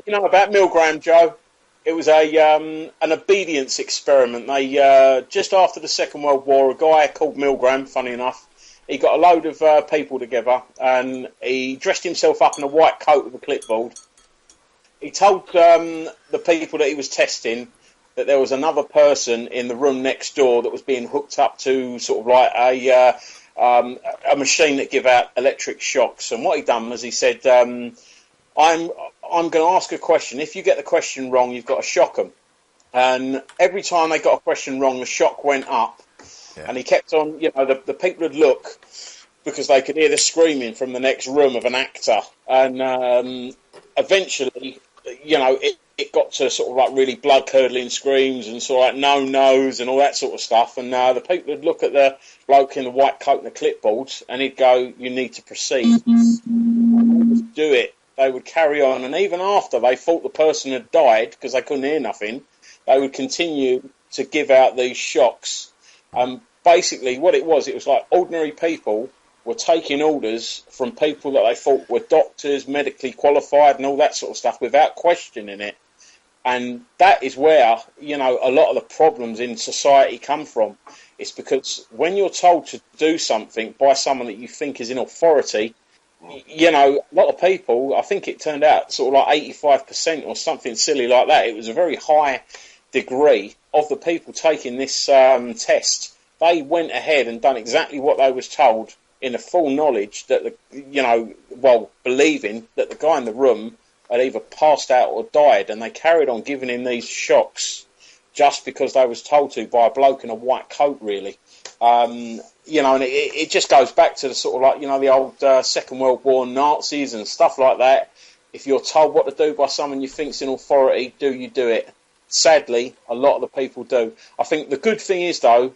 you know about Milgram, Joe? It was an obedience experiment. They just after the Second World War, a guy called Milgram, funny enough, he got a load of people together, and he dressed himself up in a white coat with a clipboard. He told the people that he was testing that there was another person in the room next door that was being hooked up to sort of like a machine that give out electric shocks. And what he done was he said, I'm going to ask a question. If you get the question wrong, you've got to shock them. And every time they got a question wrong, the shock went up. Yeah. And he kept on, the people would look because they could hear the screaming from the next room of an actor. And eventually, it got to sort of like really blood-curdling screams and sort of like no-nos and all that sort of stuff. And the people would look at the bloke in the white coat and the clipboard, and he'd go, you need to proceed. Do it. They would carry on. And even after they thought the person had died because they couldn't hear nothing, they would continue to give out these shocks. Basically, what it was like ordinary people were taking orders from people that they thought were doctors, medically qualified, and all that sort of stuff without questioning it. And that is where, a lot of the problems in society come from. It's because when you're told to do something by someone that you think is in authority, a lot of people, I think it turned out sort of like 85% or something silly like that. It was a very high degree of the people taking this test. They went ahead and done exactly what they was told in the full knowledge that believing that the guy in the room had either passed out or died, and they carried on giving him these shocks just because they was told to by a bloke in a white coat, really. And it just goes back to the sort of like, the old Second World War Nazis and stuff like that. If you're told what to do by someone you think's in authority, you do it? Sadly, a lot of the people do. I think the good thing is, though,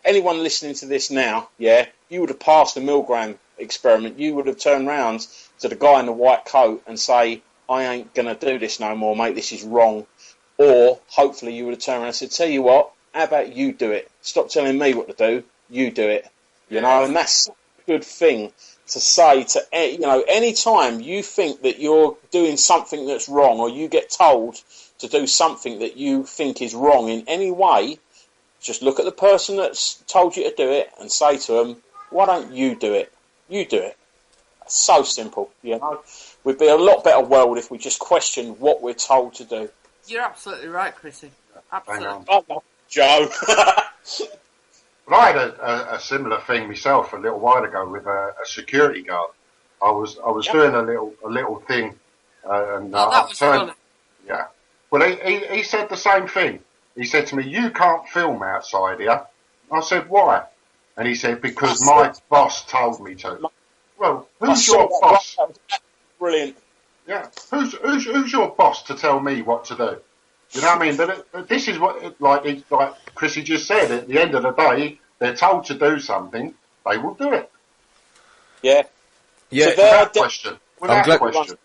anyone listening to this now, you would have passed the Milgram experiment. You would have turned round to the guy in the white coat and say, I ain't going to do this no more, mate, this is wrong. Or, hopefully, you would have turned around and said, tell you what, how about you do it? Stop telling me what to do, you do it. And that's a good thing. to say to, any time you think that you're doing something that's wrong, or you get told to do something that you think is wrong in any way, just look at the person that's told you to do it and say to them, why don't you do it? You do it. It's so simple, We'd be a lot better world if we just questioned what we're told to do. You're absolutely right, Chrissy. Absolutely. Oh, Joe. But I had a similar thing myself a little while ago with a security guard. I was doing a little thing, and that was funny. Yeah. Well, he said the same thing. He said to me, "You can't film outside here." I said, "Why?" And he said, "Because my boss told me to." Well, who's your boss? Brilliant. Yeah. Who's your boss to tell me what to do? You know what I mean? But this is what, like Chrissy just said, at the end of the day, they're told to do something, they will do it. Yeah. Yeah. Without question. Without question.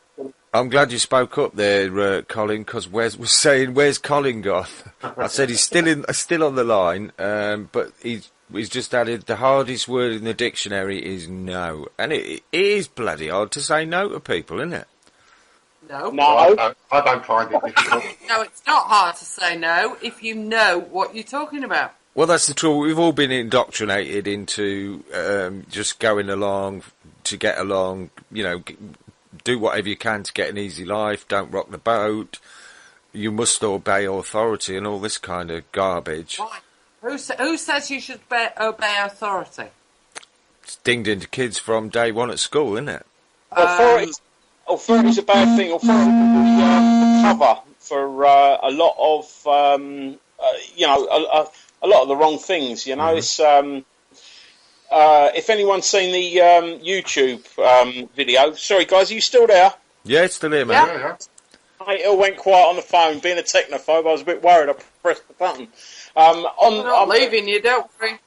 I'm glad you spoke up there, Colin, because Wes was saying, "Where's Colin gone?" I said he's still on the line, but he's just added the hardest word in the dictionary is no, and it is bloody hard to say no to people, isn't it? No. I don't find it difficult. No, it's not hard to say no if you know what you're talking about. Well, that's the trouble. We've all been indoctrinated into just going along to get along, do whatever you can to get an easy life, don't rock the boat, you must obey authority and all this kind of garbage. Why? Who says you should obey authority? It's dinged into kids from day one at school, isn't it? Authority's a bad thing. Authority can be cover for a lot of, a lot of the wrong things. It's if anyone's seen the YouTube video. Sorry, guys, are you still there? Yeah, it's still here, mate. Yeah. It all went quiet on the phone. Being a technophobe, I was a bit worried. I pressed the button. I'm not leaving you, don't worry.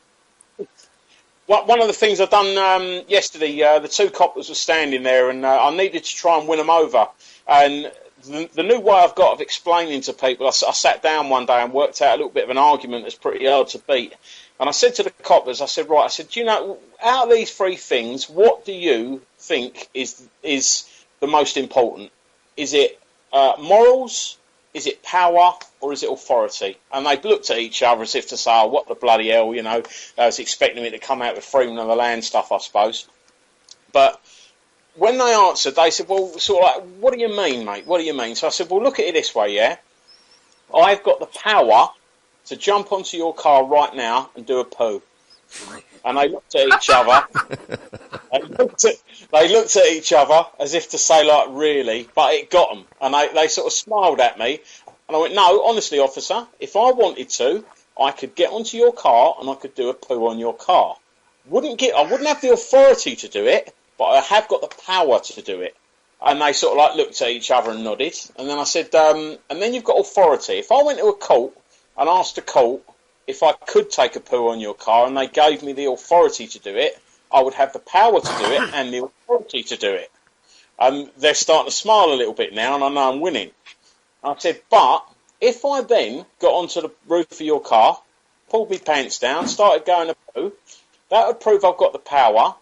One of the things I've done yesterday, the two coppers were standing there, and I needed to try and win them over. And the new way I've got of explaining to people, I sat down one day and worked out a little bit of an argument that's pretty hard to beat. And I said to the coppers, I said, do you know, out of these three things, what do you think is the most important? Is it morals? Is it power, or is it authority? And they looked at each other as if to say, oh, what the bloody hell, I was expecting me to come out with freedom of the land stuff, I suppose. But when they answered, they said, well, sort of like, what do you mean, mate? What do you mean? So I said, well, look at it this way, yeah? I've got the power to jump onto your car right now and do a poo. And they looked at each other. They looked at each other as if to say, like, really? But it got them. And they sort of smiled at me. And I went, no, honestly, officer, if I wanted to, I could get onto your car and I could do a poo on your car. I wouldn't have the authority to do it, but I have got the power to do it. And they sort of like looked at each other and nodded. And then I said, and then you've got authority. If I went to a court and asked a court if I could take a poo on your car and they gave me the authority to do it, I would have the power to do it and the authority to do it. They're starting to smile a little bit now, and I know I'm winning. I said, but if I then got onto the roof of your car, pulled my pants down, started going to poo, that would prove I've got the power.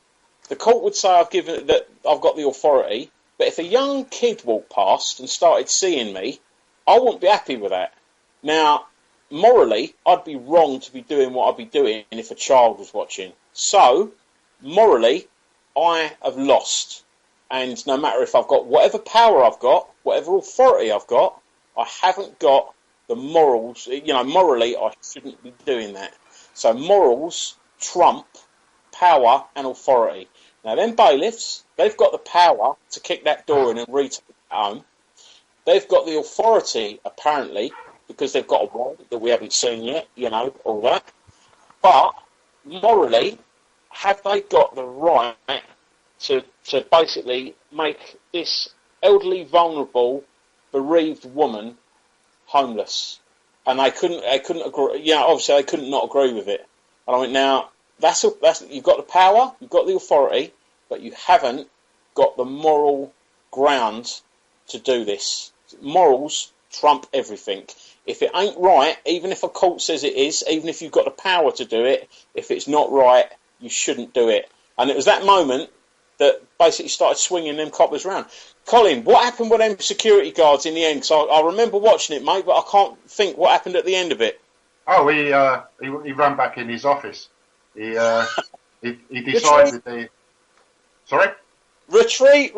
The court would say I've got the authority. But if a young kid walked past and started seeing me, I wouldn't be happy with that. Now, morally, I'd be wrong to be doing what I'd be doing if a child was watching. So, morally, I have lost. And no matter if I've got whatever power I've got, whatever authority I've got, I haven't got the morals. Morally, I shouldn't be doing that. So morals trump power and authority. Now, them bailiffs, they've got the power to kick that door in and retake it home. They've got the authority, apparently, because they've got a warrant that we haven't seen yet, all that. But, morally, have they got the right to basically make this elderly, vulnerable, bereaved woman homeless? And they couldn't agree. Obviously they couldn't not agree with it. And I went, now that's you've got the power, you've got the authority, but you haven't got the moral ground to do this. Morals trump everything. If it ain't right, even if a court says it is, even if you've got the power to do it, if it's not right, you shouldn't do it. And it was that moment that basically started swinging them coppers around. Colin, what happened with them security guards in the end? 'Cause I remember watching it, mate, but I can't think what happened at the end of it. Oh, he ran back in his office. He decided the. Sorry. Retreat.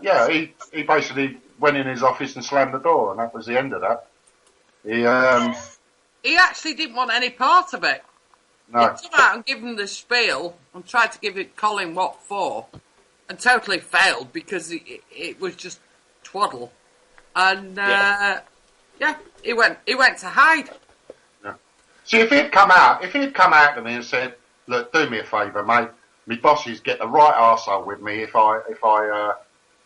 Yeah. He basically went in his office and slammed the door, and that was the end of that. He actually didn't want any part of it. No. He come out and give him the spiel and tried to give it Colin what for, and totally failed because it was just twaddle. And he went to hide. Yeah. See, if he'd come out to me and said, "Look, do me a favour, mate. My bosses get the right arsehole with me if I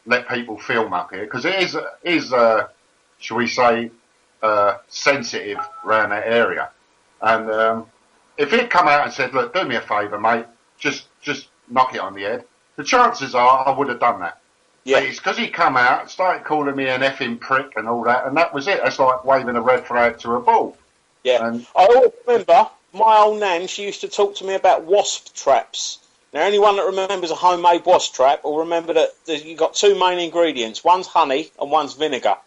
let people film up here, because it is shall we say, sensitive around that area." And if he'd come out and said, "Look, do me a favour, mate, just knock it on the head," the chances are I would have done that. Yeah. But it's because he come out and started calling me an effing prick and all that, and that was it. That's like waving a red flag to a bull. Yeah. And I always remember my old nan, she used to talk to me about wasp traps. Now, anyone that remembers a homemade wasp trap will remember that you've got two main ingredients. One's honey and one's vinegar.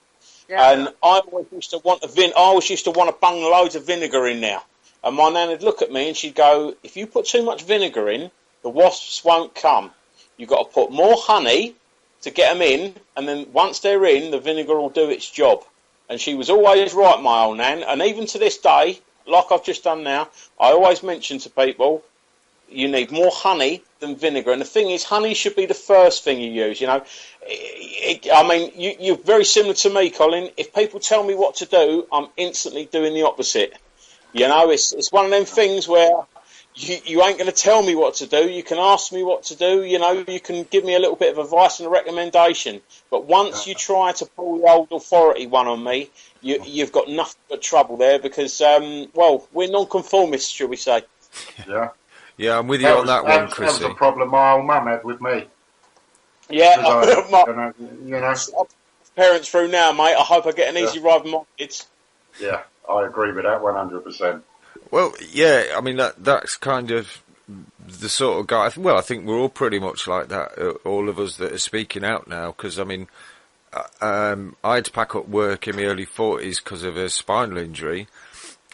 Yeah. And I always used to want to bung loads of vinegar in there. And my nan would look at me and she'd go, "If you put too much vinegar in, the wasps won't come. You've got to put more honey to get them in, and then once they're in, the vinegar will do its job." And she was always right, my old nan. And even to this day, like I've just done now, I always mention to people, you need more honey than vinegar. And the thing is, honey should be the first thing you use, you know. You're very similar to me, Colin. If people tell me what to do, I'm instantly doing the opposite. You know, it's one of them things where you ain't going to tell me what to do. You can ask me what to do. You know, you can give me a little bit of advice and a recommendation. But once you try to pull the old authority one on me, you've got nothing but trouble there because, we're non-conformists, shall we say. Yeah. Yeah, I'm with you on that one, Chrissy. That was a problem my old mum had with me. Yeah, you know. Parents through now, mate. I hope I get an easy ride with my kids. Yeah, I agree with that 100%. Well, yeah, I mean, that's kind of the sort of guy. I think we're all pretty much like that, all of us that are speaking out now, because, I mean, I had to pack up work in my early 40s because of a spinal injury,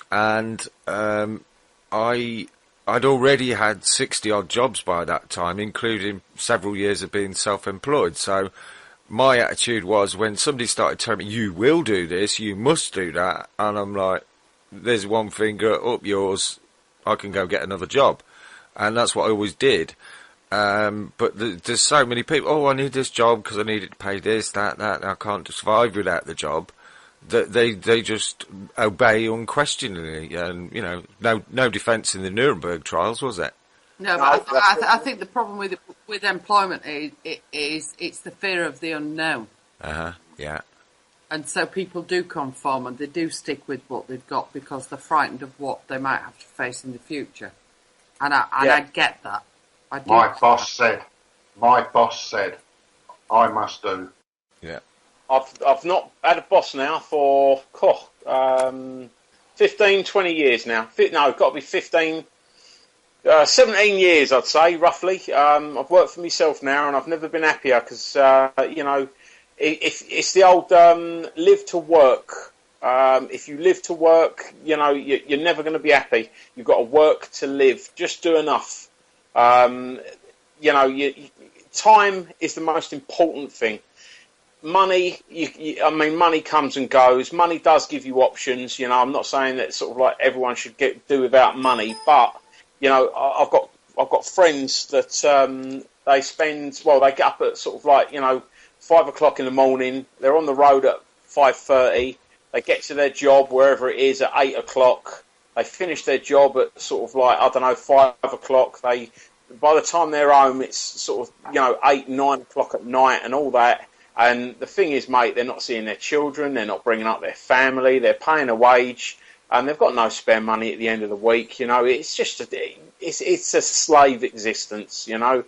and I'd already had 60-odd jobs by that time, including several years of being self-employed. So my attitude was, when somebody started telling me, "You will do this, you must do that," and I'm like, there's one finger up yours, I can go get another job. And that's what I always did. But there's so many people, "Oh, I need this job because I need it to pay this, that, and I can't survive without the job." That they just obey unquestioningly, and you know, no defence in the Nuremberg trials, was it? No, but I think the problem with employment is it's the fear of the unknown. Yeah. And so people do conform and they do stick with what they've got because they're frightened of what they might have to face in the future. And I get that. My boss said, I must do. Yeah. I've not had a boss now for 15, 20 years now. No, got to be 15, 17 years, I'd say, roughly. I've worked for myself now, and I've never been happier because, it's the old live to work. If you live to work, you know, you're never going to be happy. You've got to work to live. Just do enough. Time is the most important thing. Money, money comes and goes. Money does give you options. You know, I'm not saying that sort of like everyone should do without money, but you know, I've got friends that they get up at sort of like 5 o'clock in the morning. They're on the road at 5:30. They get to their job wherever it is at 8 o'clock. They finish their job at sort of like 5 o'clock. By the time they're home, it's sort of 8, 9 o'clock at night and all that. And the thing is, mate, they're not seeing their children, they're not bringing up their family, they're paying a wage, and they've got no spare money at the end of the week. You know, it's just it's a slave existence. You know,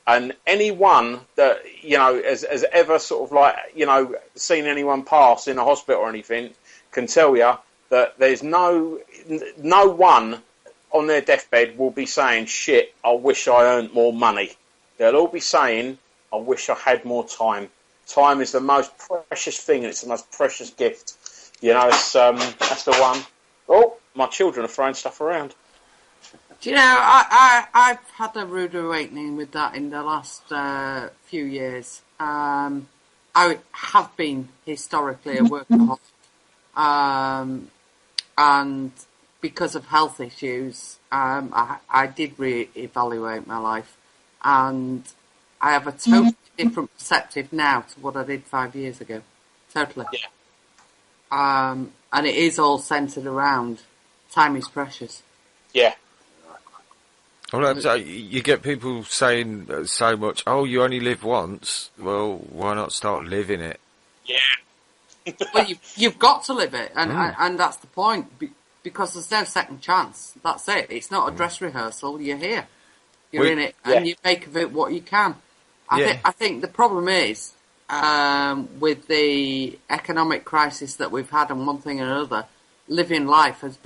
and anyone that has ever sort of like seen anyone pass in a hospital or anything can tell you that there's no one on their deathbed will be saying, shit, I wish I earned more money. They'll all be saying, I wish I had more time. Time is the most precious thing, and it's the most precious gift. You know, it's, that's the one. Oh, my children are throwing stuff around. Do you know, I've had a rude awakening with that in the last few years. I have been historically a workaholic, and because of health issues, I did re-evaluate my life, and I have a totally different perspective now to what I did 5 years ago. Totally. Yeah. And it is all centred around time is precious. Yeah. Well, you get people saying so much, oh, you only live once. Well, why not start living it? Yeah. Well, you've got to live it, and that's the point, because there's no second chance. That's it. It's not a dress rehearsal. You're here. You're in it, and you make of it what you can. I think the problem is, with the economic crisis that we've had and one thing and another, living life has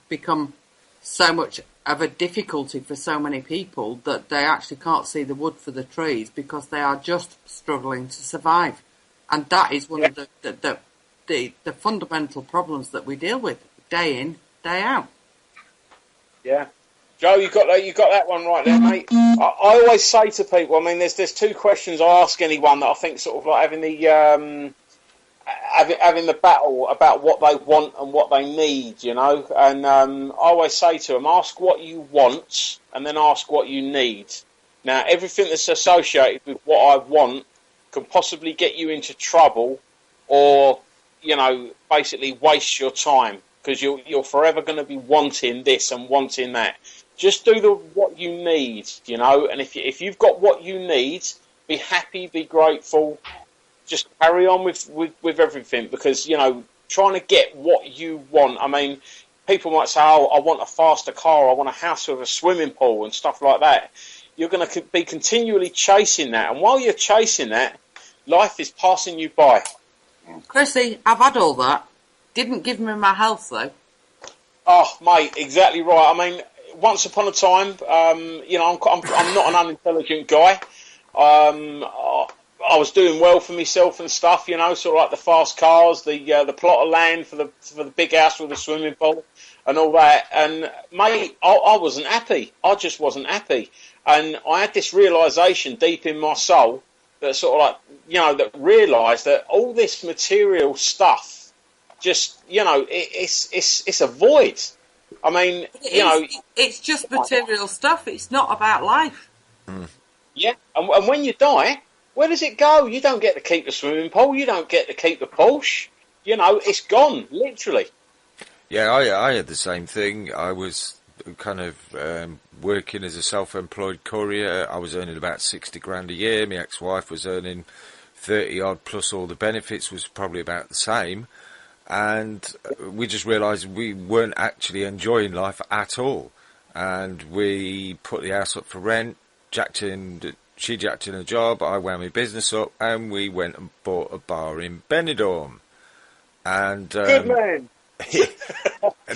become so much of a difficulty for so many people that they actually can't see the wood for the trees because they are just struggling to survive. And that is one of the fundamental problems that we deal with day in, day out. Yeah. Joe, you got that one right there, mate. I always say to people, I mean, there's two questions I ask anyone that I think sort of like having the battle about what they want and what they need, you know. And I always say to them, ask what you want and then ask what you need. Now, everything that's associated with what I want can possibly get you into trouble or, you know, basically waste your time because you're forever going to be wanting this and wanting that. Just do what you need, you know, and if you've got what you need, be happy, be grateful, just carry on with everything because, you know, trying to get what you want. I mean, people might say, oh, I want a faster car, I want a house with a swimming pool and stuff like that. You're going to be continually chasing that, and while you're chasing that, life is passing you by. Chrissy, I've had all that. Didn't give me my health, though. Oh, mate, exactly right. I mean, once upon a time, you know, I'm not an unintelligent guy. I was doing well for myself and stuff, you know, sort of like the fast cars, the plot of land for the big house with the swimming pool and all that. And mate, I wasn't happy. I just wasn't happy. And I had this realisation deep in my soul that sort of like, you know, that realised that all this material stuff, just, you know, it's a void. I mean, it's just material stuff. It's not about life. Mm. Yeah, and when you die, where does it go? You don't get to keep the swimming pool. You don't get to keep the Porsche. You know, it's gone, literally. Yeah, I had the same thing. I was kind of working as a self-employed courier. I was earning about 60 grand a year. My ex-wife was earning 30 odd plus all the benefits was probably about the same. And we just realised we weren't actually enjoying life at all. And we put the house up for rent, she jacked in a job, I wound my business up, and we went and bought a bar in Benidorm. And good man.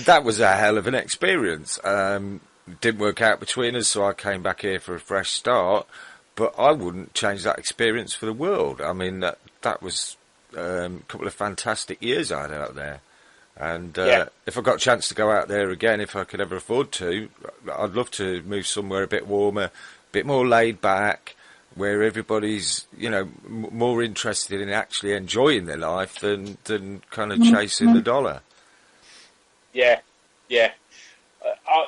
That was a hell of an experience. Didn't work out between us, so I came back here for a fresh start. But I wouldn't change that experience for the world. I mean, that was a couple of fantastic years I had out there. And if I got a chance to go out there again, if I could ever afford to, I'd love to move somewhere a bit warmer, a bit more laid back, where everybody's, you know, more interested in actually enjoying their life than kind of chasing the dollar. Yeah.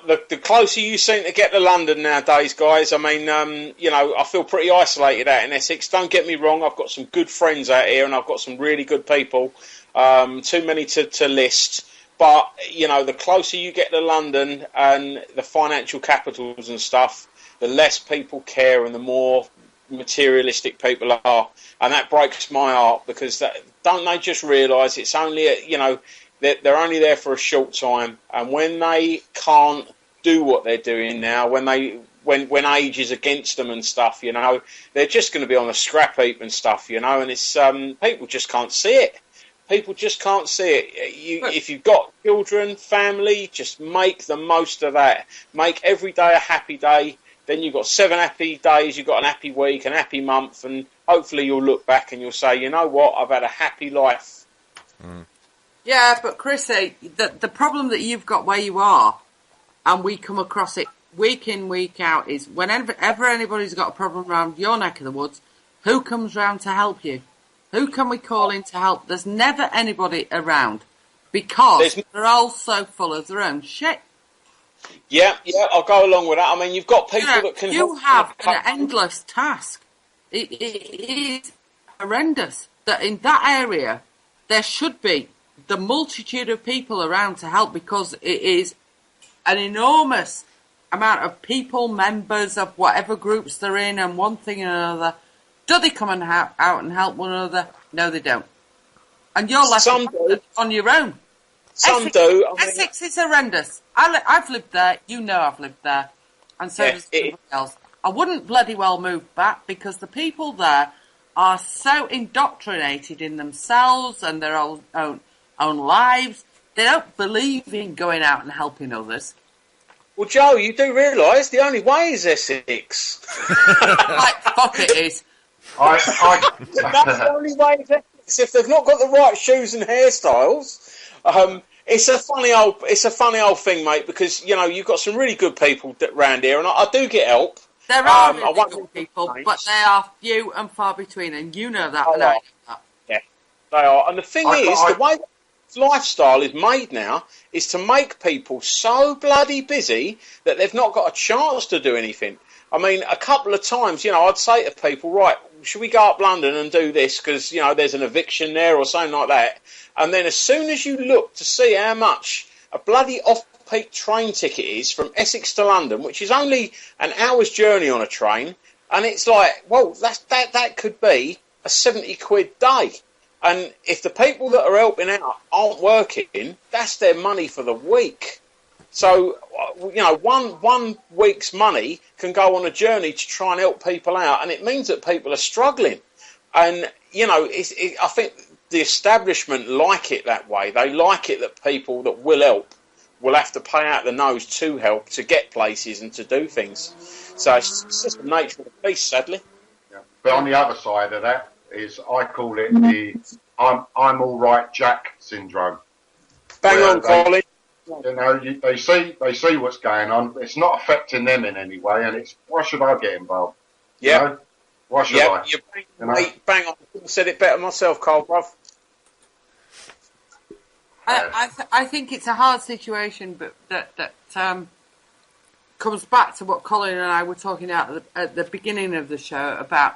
The closer you seem to get to London nowadays, guys, I mean, you know, I feel pretty isolated out in Essex. Don't get me wrong, I've got some good friends out here and I've got some really good people. Too many to list. But, you know, the closer you get to London and the financial capitals and stuff, the less people care and the more materialistic people are. And that breaks my heart because don't they just realise it's only, you know, they're only there for a short time, and when they can't do what they're doing now, when age is against them and stuff, you know, they're just going to be on a scrap heap and stuff, you know, and it's people just can't see it. People just can't see it. If you've got children, family, just make the most of that. Make every day a happy day. Then you've got 7 happy days, you've got an happy week, an happy month, and hopefully you'll look back and you'll say, you know what, I've had a happy life. Mm. Yeah, but Chrissy, the problem that you've got where you are, and we come across it week in, week out, is whenever anybody's got a problem around your neck of the woods, who comes round to help you? Who can we call in to help? There's never anybody around because they're all so full of their own shit. Yeah, I'll go along with that. I mean, you've got people that can help. You have an endless task. It is horrendous that in that area there should be the multitude of people around to help, because it is an enormous amount of people, members of whatever groups they're in, and one thing and another. Do they come out and help one another? No, they don't. And you're left on your own. Some do. Essex is horrendous. I've lived there. You know I've lived there. And so does everybody else. I wouldn't bloody well move back, because the people there are so indoctrinated in themselves and their own lives. They don't believe in going out and helping others. Well, Joe, you do realise the only way is Essex. Like, fuck it is. That's the only way is Essex. If they've not got the right shoes and hairstyles, it's a funny old thing, mate. Because you've got some really good people round here, and I do get help. There are really good people, but they are few and far between, and you know that. And I know that. Yeah, they are. And the thing is, the way lifestyle is made now is to make people so bloody busy that they've not got a chance to do anything. I mean, a couple of times, I'd say to people, right, should we go up London and do this because, there's an eviction there or something like that. And then as soon as you look to see how much a bloody off-peak train ticket is from Essex to London, which is only an hour's journey on a train, and it's like, well, that could be a 70 quid day. And if the people that are helping out aren't working, that's their money for the week. So, one week's money can go on a journey to try and help people out, and it means that people are struggling. And, I think the establishment like it that way. They like it that people that will help will have to pay out the nose to help, to get places and to do things. So it's just the nature of the beast, sadly. Yeah. But on the other side of that, I call it the I'm all right Jack syndrome. Bang on, Colin. They see what's going on. It's not affecting them in any way, and it's why should I get involved? Yeah. Why should I? Bang on. I said it better myself, Carl, bruv. I think it's a hard situation, but that comes back to what Colin and I were talking about at the beginning of the show about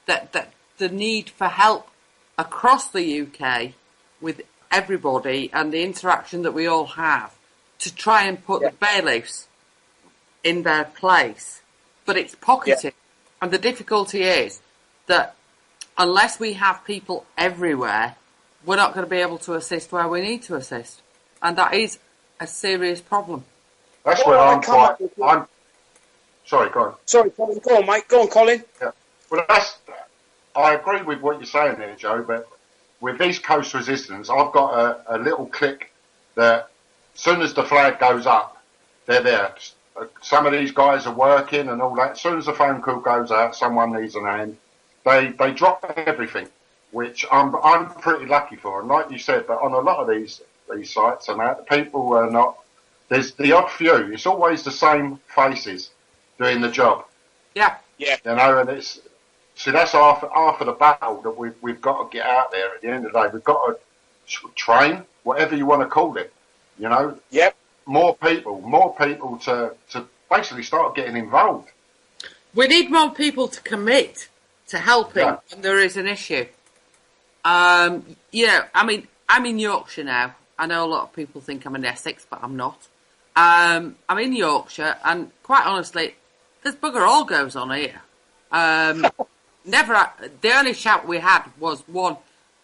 that the need for help across the UK with everybody and the interaction that we all have to try and put the bailiffs in their place. But it's pocketed. And the difficulty is that unless we have people everywhere, we're not going to be able to assist where we need to assist. And that is a serious problem. That's where I'm sorry, go on. Sorry, Colin, go on, mate. Go on, Colin. Yeah. Well, I agree with what you're saying there, Joe, but with East Coast Resistance, I've got a little clique that as soon as the flag goes up, they're there. Some of these guys are working and all that. As soon as the phone call goes out, someone needs an hand, they drop everything, which I'm pretty lucky for. And like you said, but on a lot of these sites and that, people are not, there's the odd few. It's always the same faces doing the job. Yeah. And it's, see, that's half of the battle that we've got to get out there at the end of the day. We've got to train, whatever you want to call it, Yep. More people to basically start getting involved. We need more people to commit to helping when there is an issue. I mean, I'm in Yorkshire now. I know a lot of people think I'm in Essex, but I'm not. I'm in Yorkshire, and quite honestly, there's bugger all goes on here. The only shout we had was one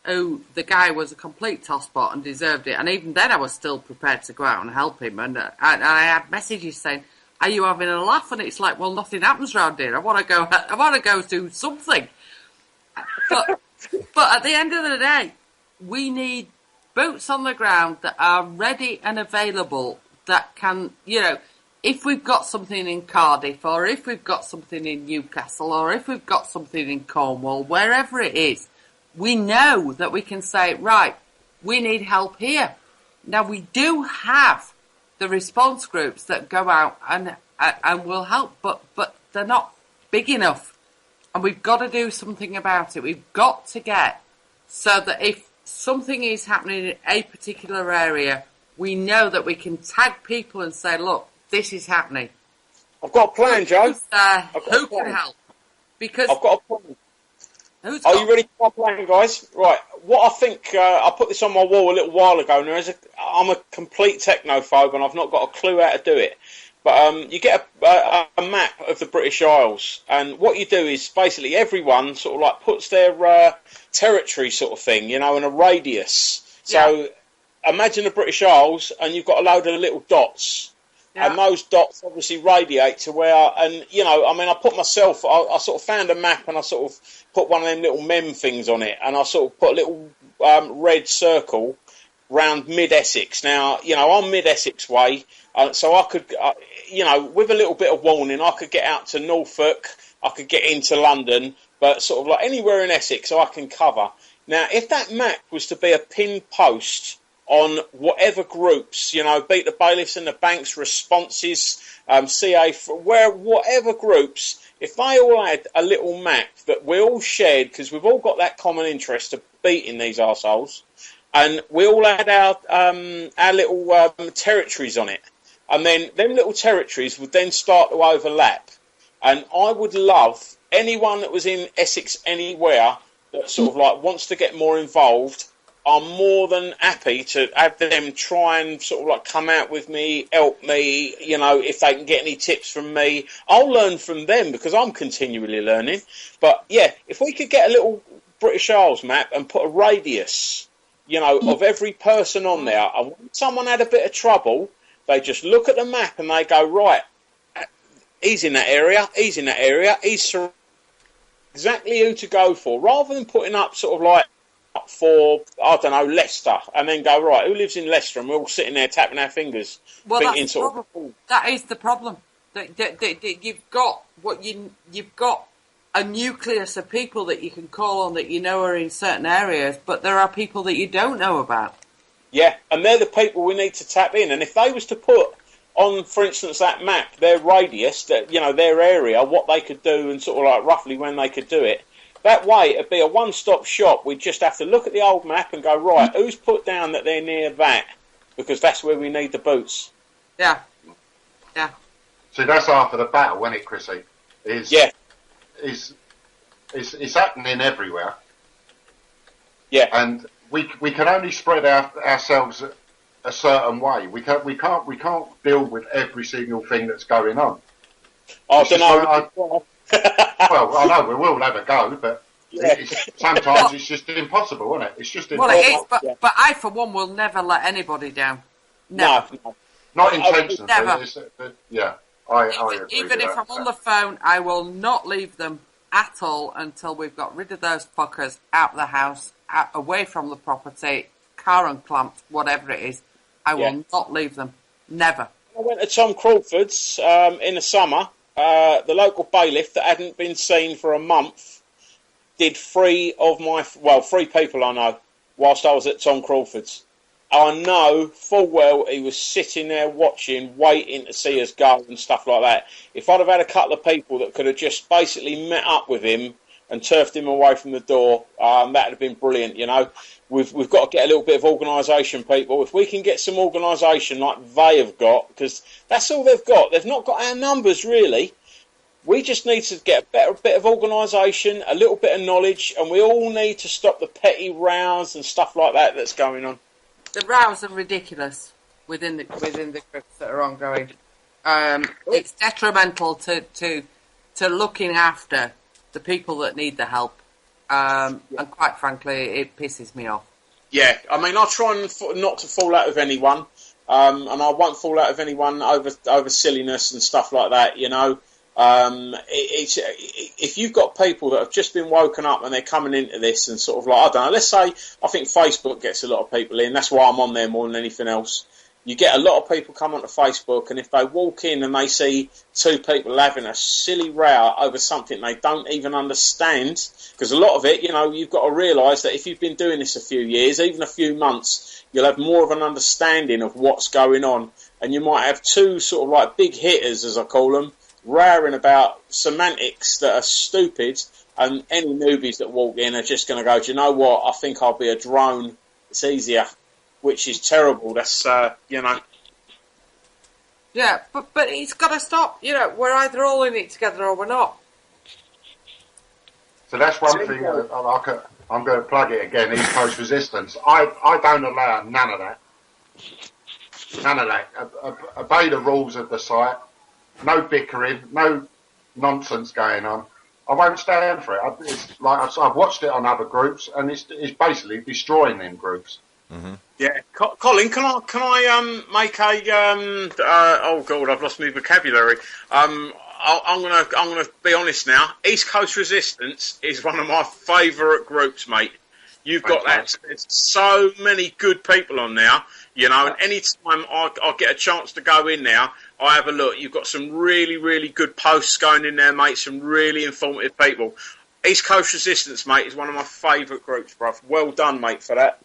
who the guy was a complete tosspot and deserved it, and even then I was still prepared to go out and help him. And I had messages saying, "Are you having a laugh?" And it's like, well, nothing happens round here. I want to go do something. But at the end of the day, we need boots on the ground that are ready and available, that can, if we've got something in Cardiff, or if we've got something in Newcastle, or if we've got something in Cornwall, wherever it is, we know that we can say, right, we need help here. Now, we do have the response groups that go out and will help, but they're not big enough. And we've got to do something about it. We've got to get so that if something is happening in a particular area, we know that we can tag people and say, look, this is happening. I've got a plan, Joe. Who can help? Because I've got a plan. Are you ready for my plan, guys? Right. What I think, I put this on my wall a little while ago, and I'm a complete technophobe and I've not got a clue how to do it. But you get a map of the British Isles, and what you do is basically everyone sort of like puts their territory sort of thing, in a radius. So imagine the British Isles, and you've got a load of little dots. Yeah. And those dots obviously radiate to where, and I put myself, I sort of found a map and I sort of put one of them little mem things on it, and I sort of put a little red circle round mid-Essex. Now, I'm mid-Essex way, so I could, with a little bit of warning, I could get out to Norfolk, I could get into London, but sort of like anywhere in Essex I can cover. Now, if that map was to be a pinned post on whatever groups, Beat the Bailiffs and the Banks, Responses, CA, whatever groups, if they all had a little map that we all shared, because we've all got that common interest of beating these arseholes, and we all had our little territories on it, and then them little territories would then start to overlap, and I would love anyone that was in Essex anywhere that sort of like wants to get more involved. I'm more than happy to have them try and sort of like come out with me, help me, if they can get any tips from me. I'll learn from them because I'm continually learning. But yeah, if we could get a little British Isles map and put a radius, of every person on there, and when someone had a bit of trouble, they just look at the map and they go, right, he's in that area, he's exactly who to go for, rather than putting up sort of like for, I don't know, Leicester, and then go, right, who lives in Leicester? And we're all sitting there tapping our fingers. Well, that's the problem. That is the problem. That you've got a nucleus of people that you can call on that are in certain areas, but there are people that you don't know about. Yeah, and they're the people we need to tap in. And if they was to put on, for instance, that map, their radius, that their area, what they could do, and sort of like roughly when they could do it, that way, it'd be a one-stop shop. We'd just have to look at the old map and go, right, who's put down that they're near that? Because that's where we need the boots. Yeah. See, that's after the battle, isn't it, Chrissy? It's happening everywhere. Yeah. And we can only spread ourselves a certain way. We can't deal with every single thing that's going on. I don't know. Well, I know we will have a go, but sometimes it's just impossible, isn't it? It's just impossible. Well, it is, but I, for one, will never let anybody down. No. Not intentionally. Never. I agree. Even if I'm on the phone, I will not leave them at all until we've got rid of those fuckers out of the house, away from the property, car unclamped, whatever it is. I will not leave them. Never. I went to Tom Crawford's in the summer. The local bailiff that hadn't been seen for a month did three people I know whilst I was at Tom Crawford's. I know full well he was sitting there watching, waiting to see us go and stuff like that. If I'd have had a couple of people that could have just basically met up with him and turfed him away from the door, that would have been brilliant, We've got to get a little bit of organisation, people. If we can get some organisation like they have got, because that's all they've got. They've not got our numbers, really. We just need to get a bit of organisation, a little bit of knowledge, and we all need to stop the petty rows and stuff like that that's going on. The rows are ridiculous within the groups that are ongoing. It's detrimental to looking after the people that need the help. And quite frankly, it pisses me off. Yeah, I try not to fall out with anyone, and I won't fall out with anyone over silliness and stuff like that, If you've got people that have just been woken up and they're coming into this and sort of like, I don't know, let's say, I think Facebook gets a lot of people in. That's why I'm on there more than anything else. You get a lot of people come onto Facebook, and if they walk in and they see two people having a silly row over something they don't even understand, because a lot of it, you've got to realise that if you've been doing this a few years, even a few months, you'll have more of an understanding of what's going on, and you might have two sort of like big hitters, as I call them, rowing about semantics that are stupid, and any newbies that walk in are just going to go, do you know what, I think I'll be a drone, it's easier. Which is terrible. That's Yeah, but it's got to stop. We're either all in it together or we're not. So that's one thing. I'm going to plug it again. East Coast Resistance. I don't allow none of that. None of that. Obey the rules of the site. No bickering. No nonsense going on. I won't stand for it. It's like I've watched it on other groups, and it's basically destroying them groups. Mm-hmm. Yeah, Colin, can I make a oh god, I've lost my vocabulary. I'm gonna be honest now. East Coast Resistance is one of my favourite groups, mate. You've got that. There's so many good people on now, and any time I get a chance to go in now, I have a look. You've got some really, really good posts going in there, mate. Some really informative people. East Coast Resistance, mate, is one of my favourite groups, bruv. Well done, mate, for that.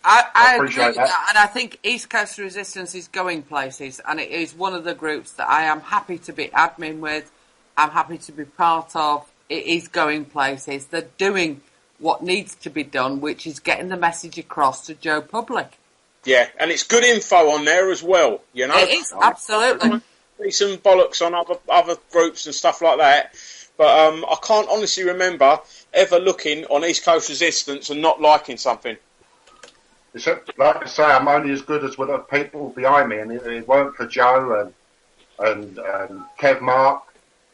I agree with that, and I think East Coast Resistance is going places, and it is one of the groups that I am happy to be admin with, I'm happy to be part of. It is going places. They're doing what needs to be done, which is getting the message across to Joe Public. Yeah, and it's good info on there as well, It is, absolutely. There's some bollocks on other groups and stuff like that, but I can't honestly remember ever looking on East Coast Resistance and not liking something. Like I say, I'm only as good as with the people behind me, and it weren't for Joe and Kev Mark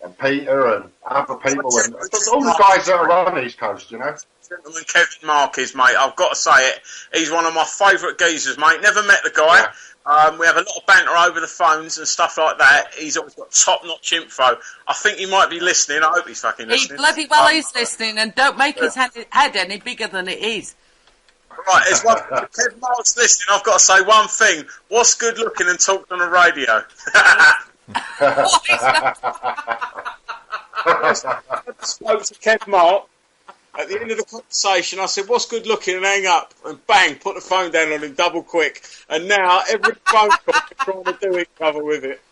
and Peter and other people and all the guys that are on East Coast, Gentleman Kevin Mark is, mate. I've got to say it. He's one of my favourite geezers, mate. Never met the guy. Yeah. We have a lot of banter over the phones and stuff like that. He's always got top-notch info. I think he might be listening. I hope he's fucking listening. He bloody well is listening, and don't make his head any bigger than it is. Right, if Mark's listening, I've got to say one thing. What's good looking and talked on the radio? What is that? I spoke to Kev Mark. At the end of the conversation, I said, what's good looking, and hang up. And bang, put the phone down on him double quick. And now every phone call we're trying to do each other with it.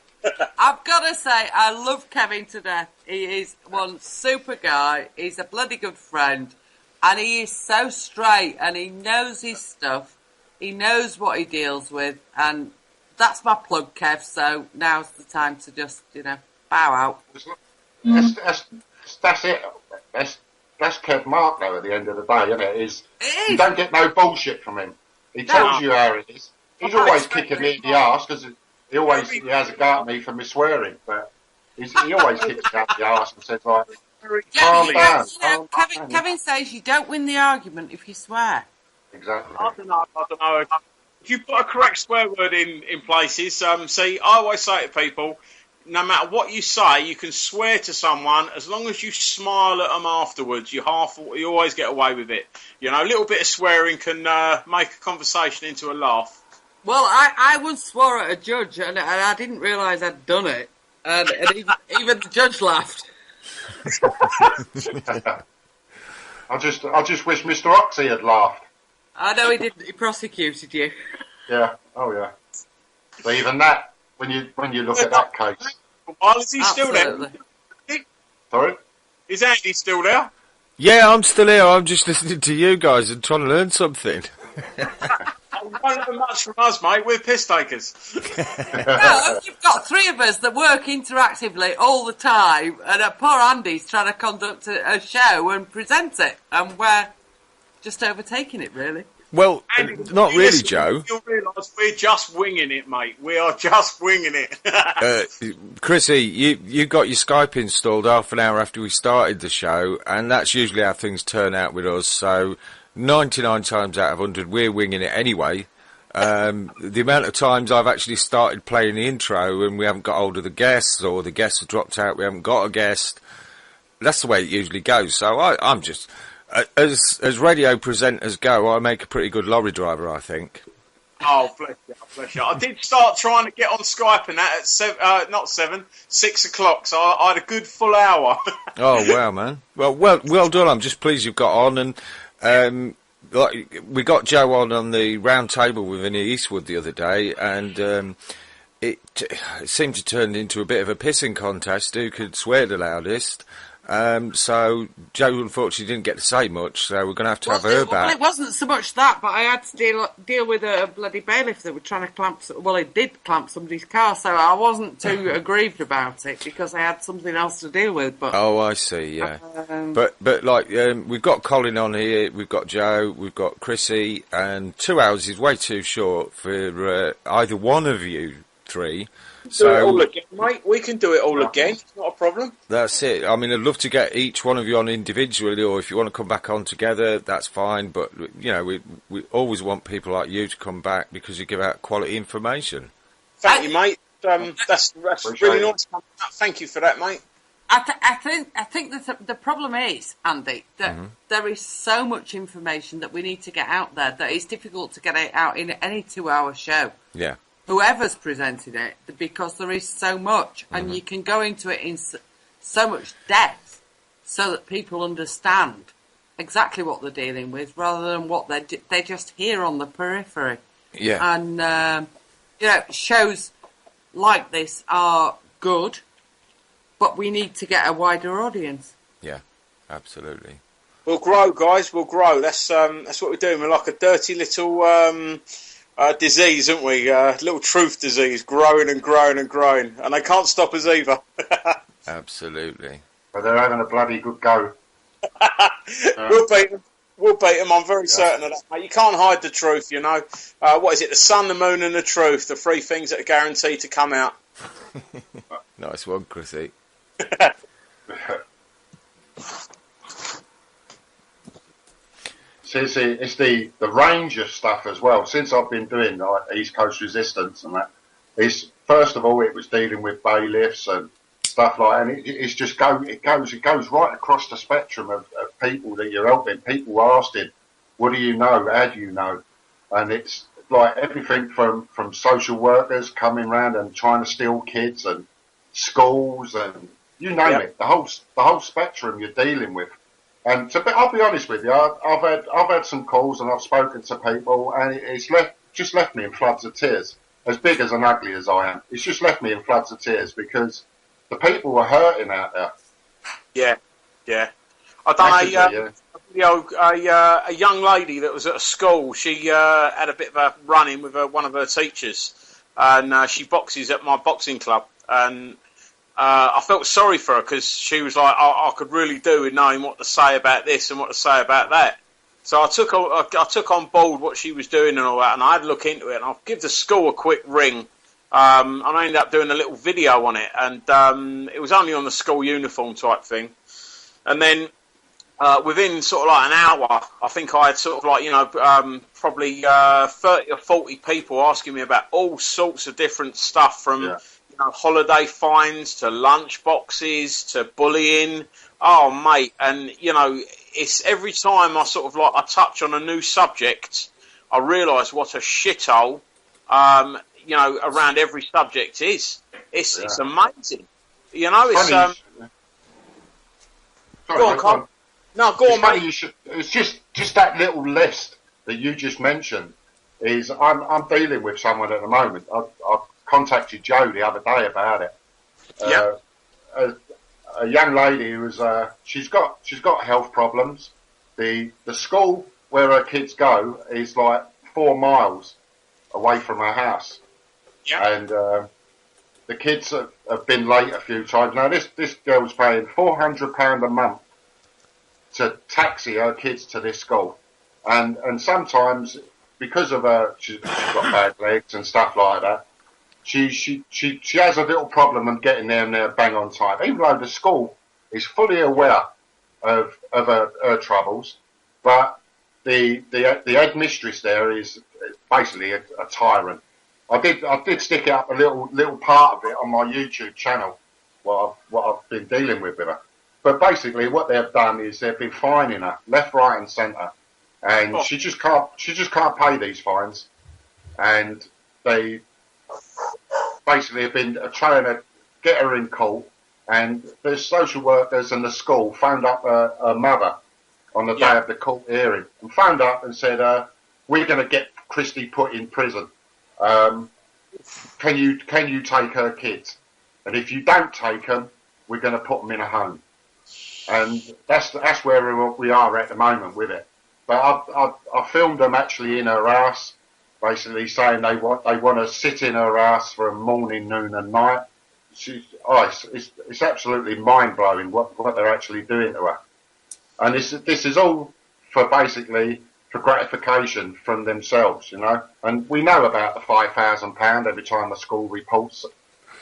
I've got to say, I love Kevin to death. He is one super guy. He's a bloody good friend. And he is so straight, and he knows his stuff. He knows what he deals with, and that's my plug, Kev. So now's the time to just, bow out. That's it. That's Kev Mark, though, at the end of the day, isn't it? You don't get no bullshit from him. He tells you how it is. He's always kicking me in the arse, because he has a go at me for me swearing, but he always kicks me up the arse and says, like, Kevin says you don't win the argument if you swear. Exactly. I don't know. If you put a correct swear word in places, see, I always say to people, no matter what you say, you can swear to someone as long as you smile at them afterwards. You always get away with it. A little bit of swearing can make a conversation into a laugh. Well, I once swore at a judge, and I didn't realise I'd done it, and even the judge laughed. I just wish Mr. Oxy had laughed. I know he didn't. He prosecuted you. Yeah. Oh yeah. So even that, when you look at that case. Is he still there? Sorry? Is Andy still there? Yeah, I'm still here. I'm just listening to you guys and trying to learn something. Don't learn much from us, mate. We're piss takers. No, you've got three of us that work interactively all the time, and poor Andy's trying to conduct a show and present it, and we're just overtaking it, really. Well, not really, Joe. You'll realise we're just winging it, mate. We are just winging it. Chrissy, you got your Skype installed half an hour after we started the show, and that's usually how things turn out with us. So 99 times out of 100, we're winging it anyway. The amount of times I've actually started playing the intro and we haven't got hold of the guests, or the guests have dropped out, we haven't got a guest. That's the way it usually goes. So I'm just, as radio presenters go, I make a pretty good lorry driver, I think. Oh, bless you. I did start trying to get on Skype and that at 6 o'clock, so I had a good full hour. Oh, wow, man. Well done. I'm just pleased you've got on. And we got Joe on the round table with Vinnie Eastwood the other day, and it seemed to turn into a bit of a pissing contest, who could swear the loudest. So Joe unfortunately didn't get to say much, so we're going to have her back. Well, it wasn't so much that, but I had to deal with a bloody bailiff that were trying to clamp. Well, it did clamp somebody's car, so I wasn't too aggrieved about it because I had something else to deal with. But oh, I see, yeah. But like we've got Colin on here, we've got Joe, we've got Chrissy, and 2 hours is way too short for either one of you three. Do it all again, mate. We can do it all again. It's not a problem. That's it. I mean, I'd love to get each one of you on individually, or if you want to come back on together, that's fine. But, you know, we always want people like you to come back because you give out quality information. Thank you, mate. That's really nice. Thank you for that, mate. I think that the problem is, Andy, that there is so much information that we need to get out there that it's difficult to get it out in any 2-hour show. Yeah. Whoever's presented it, because there is so much, and you can go into it in so much depth so that people understand exactly what they're dealing with rather than what they just hear on the periphery. Yeah. And, you know, shows like this are good, but we need to get a wider audience. Yeah, absolutely. We'll grow, guys. We'll grow. That's what we're doing. We're like a dirty little... disease, aren't we? Little truth disease, growing and growing and growing, and they can't stop us either. Absolutely. But they're having a bloody good go. We'll beat them. We'll beat them. I'm very certain of that, mate. You can't hide the truth, you know. What is it? The sun, the moon, and the truth. The three things that are guaranteed to come out. Nice one, Chrissy. See, it's the range of stuff as well. Since I've been doing like East Coast Resistance and that, it's first of all it was dealing with bailiffs and stuff like, and it goes right across the spectrum of people that you're helping. People asking, "What do you know? How do you know?" And it's like everything from social workers coming round and trying to steal kids, and schools, and you name it. The whole spectrum you're dealing with. And I'll be honest with you, I've had some calls and I've spoken to people, and it's just left me in floods of tears. As big as and ugly as I am, it's just left me in floods of tears because the people were hurting out there. Yeah. I done a young lady that was at a school. She had a bit of a run-in with one of her teachers, and she boxes at my boxing club, and I felt sorry for her because she was like, I could really do with knowing what to say about this and what to say about that. So I took on board what she was doing and all that, and I had to look into it, and I'll give the school a quick ring. And I ended up doing a little video on it, and it was only on the school uniform type thing. And then within sort of like an hour, I think I had sort of like, probably 30 or 40 people asking me about all sorts of different stuff from... holiday fines to lunch boxes to bullying. Oh, mate. And, it's every time I touch on a new subject, I realise what a shithole, around every subject is. It's amazing. Go on, Colin. No, go on, mate. It's just that little list that you just mentioned is, I'm dealing with someone at the moment. I've contacted Joe the other day about it. A young lady who's she's got health problems. The school where her kids go is like 4 miles away from her house. And the kids have been late a few times. Now this girl's paying £400 a month to taxi her kids to this school, and sometimes because of her, she's got bad legs and stuff like that. She has a little problem of getting there and there bang on time, even though the school is fully aware of her troubles. But the headmistress there is basically a tyrant. I did stick it up a little part of it on my YouTube channel. What I've been dealing with her. But basically, what they've done is they've been fining her left, right, and centre, and she just can't pay these fines, and they basically have been trying to get her in court. And the social workers and the school phoned up her mother on the day of the court hearing and phoned up and said, "We're going to get Christy put in prison. Can you take her kids? And if you don't take them, we're going to put them in a home." And that's where we are at the moment with it. But I filmed them actually in her house, basically saying they want to sit in her house for a morning, noon, and night. It's absolutely mind blowing what they're actually doing to her. And this is all for gratification from themselves, you know. And we know about the £5,000 every time a school reports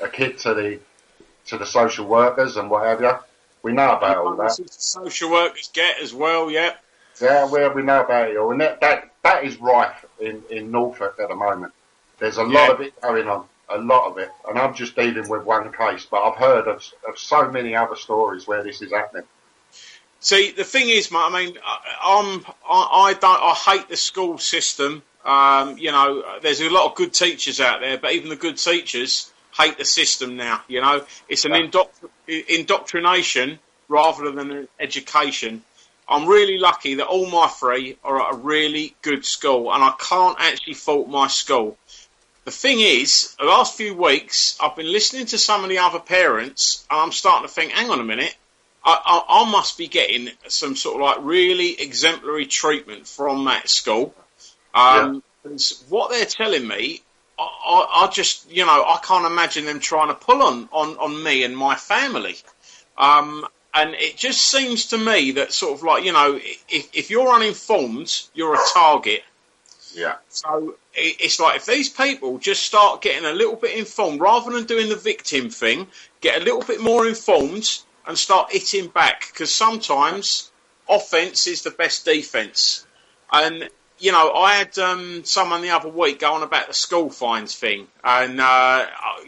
a kid to the social workers and whatever. We know about all that. Social workers get as well, yeah. Yeah, we know about it all, and that is rife in Norfolk at the moment. There's a lot of it going on, a lot of it, and I'm just dealing with one case, but I've heard of so many other stories where this is happening. See, the thing is, mate, I mean, I hate the school system. You know, there's a lot of good teachers out there, but even the good teachers hate the system now. You know, it's an indoctrination rather than an education. I'm really lucky that all my three are at a really good school, and I can't actually fault my school. The thing is, the last few weeks, I've been listening to some of the other parents, and I'm starting to think, hang on a minute, I must be getting some sort of like really exemplary treatment from that school. What they're telling me, I just, you know, I can't imagine them trying to pull on me and my family. And it just seems to me that sort of like, you know, if you're uninformed, you're a target. Yeah. So it's like if these people just start getting a little bit informed, rather than doing the victim thing, get a little bit more informed and start hitting back. Because sometimes offence is the best defence. And, you know, I had someone the other week going about the school fines thing. And,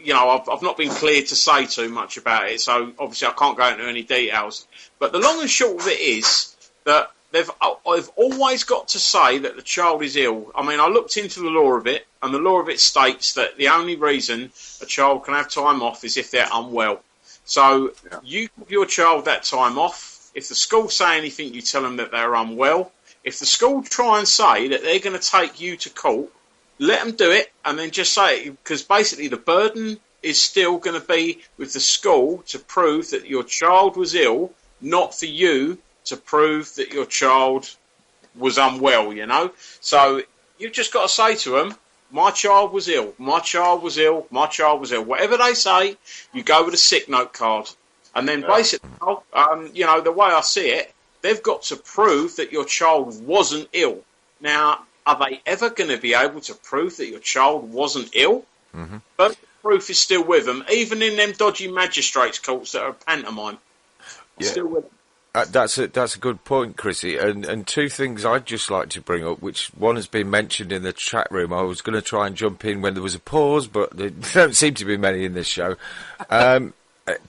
you know, I've not been cleared to say too much about it. So obviously I can't go into any details. But the long and short of it is that they've always got to say that the child is ill. I mean, I looked into the law of it, and the law of it states that the only reason a child can have time off is if they're unwell. So you give your child that time off. If the school say anything, you tell them that they're unwell. If the school try and say that they're going to take you to court, let them do it, and then just say it, because basically the burden is still going to be with the school to prove that your child was ill, not for you to prove that your child was unwell, you know. So you've just got to say to them, my child was ill, my child was ill, my child was ill. Whatever they say, you go with a sick note card. And then basically, you know, the way I see it, they've got to prove that your child wasn't ill. Now, are they ever going to be able to prove that your child wasn't ill? Mm-hmm. But proof is still with them, even in them dodgy magistrates' courts that are pantomime. Still with them. That's a good point, Chrissy. And two things I'd just like to bring up, which one has been mentioned in the chat room. I was going to try and jump in when there was a pause, but there don't seem to be many in this show.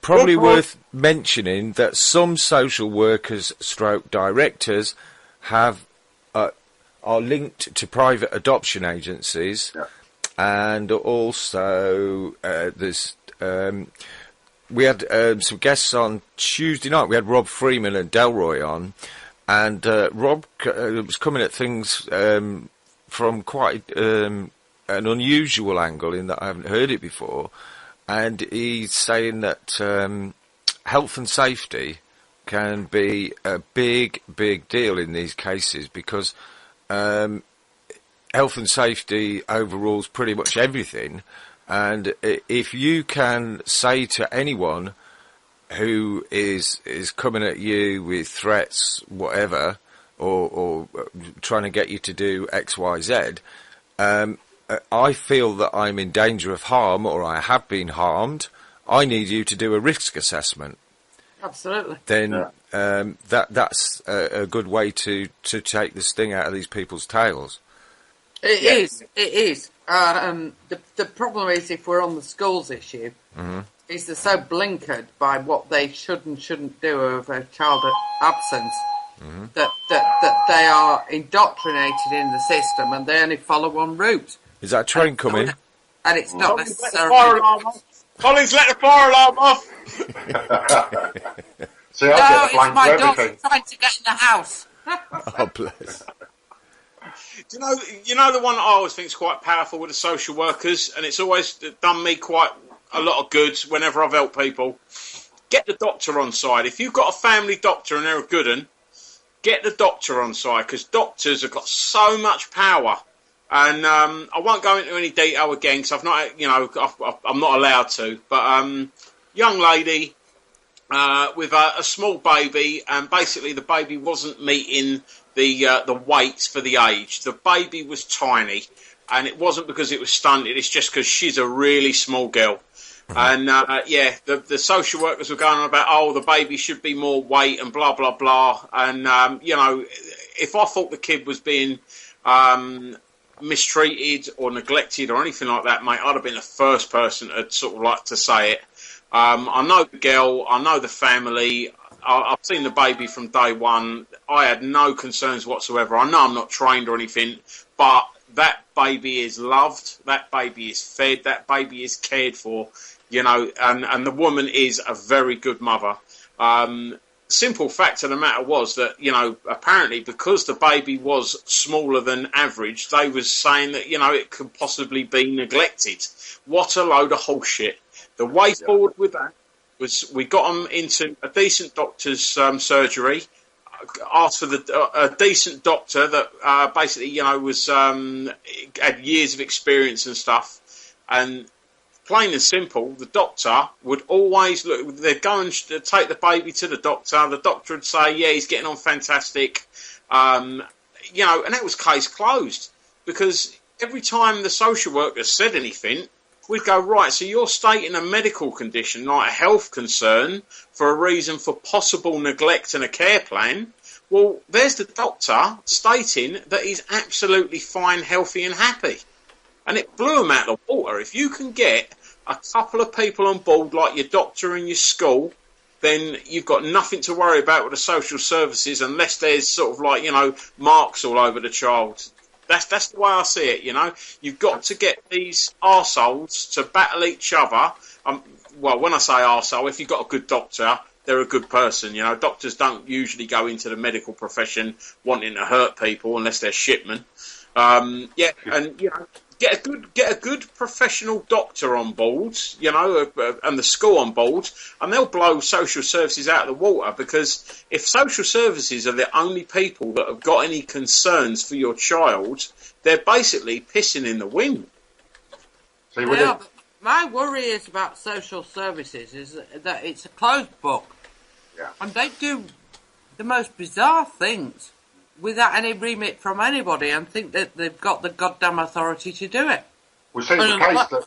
Probably worth mentioning that some social workers / directors have are linked to private adoption agencies, and also there's we had some guests on Tuesday night. We had Rob Freeman and Delroy on, and Rob was coming at things from quite an unusual angle in that I haven't heard it before. And he's saying that health and safety can be a big, big deal in these cases because health and safety overrules pretty much everything. And if you can say to anyone who is coming at you with threats, whatever, or trying to get you to do X, Y, Z, I feel that I'm in danger of harm or I have been harmed, I need you to do a risk assessment. Absolutely. then that's a good way to take the sting out of these people's tails. It is. The problem is, if we're on the schools issue, is they're so blinkered by what they should and shouldn't do over child absence that they are indoctrinated in the system and they only follow one route. Is that a train coming? And it's not Colin's necessarily... Colin's let the fire alarm off! See, No, I it's get blamed my for daughter everything. trying to get in the house. Oh, bless. Do you know the one I always think is quite powerful with the social workers, and it's always done me quite a lot of good whenever I've helped people? Get the doctor on side. If you've got a family doctor and they're a good one, get the doctor on side, because doctors have got so much power. And I won't go into any detail again because I've not, I'm not allowed to. But young lady with a small baby, and basically the baby wasn't meeting the weight for the age. The baby was tiny, and it wasn't because it was stunted. It's just because she's a really small girl. And the social workers were going on about, the baby should be more weight and blah blah blah. And if I thought the kid was being mistreated or neglected or anything like that, mate, I'd have been the first person to sort of like to say it. I know the girl, I know the family, I've seen the baby from day one. I had no concerns whatsoever. I know I'm not trained or anything, but that baby is loved, that baby is fed, that baby is cared for, and the woman is a very good mother. Simple fact of the matter was that, apparently because the baby was smaller than average, they was saying that, it could possibly be neglected. What a load of horseshit. The way forward with that was we got them into a decent doctor's surgery, asked for a decent doctor that basically, was had years of experience and stuff, and plain and simple, the doctor would always look. They'd go and take the baby to the doctor. The doctor would say, "Yeah, he's getting on fantastic," and that was case closed. Because every time the social worker said anything, we'd go, right, so you're stating a medical condition, like a health concern, for a reason for possible neglect and a care plan. Well, there's the doctor stating that he's absolutely fine, healthy and happy. And it blew him out of the water. If you can get a couple of people on board, like your doctor and your school, then you've got nothing to worry about with the social services, unless there's sort of like, marks all over the child. That's the way I see it, You've got to get these arseholes to battle each other. Well, when I say arsehole, if you've got a good doctor, they're a good person. Doctors don't usually go into the medical profession wanting to hurt people unless they're shipmen. Get a good professional doctor on board, and the school on board, and they'll blow social services out of the water. Because if social services are the only people that have got any concerns for your child, they're basically pissing in the wind. But my worry is about social services is that it's a closed book, and they do the most bizarre things without any remit from anybody, and think that they've got the goddamn authority to do it. We see the case that...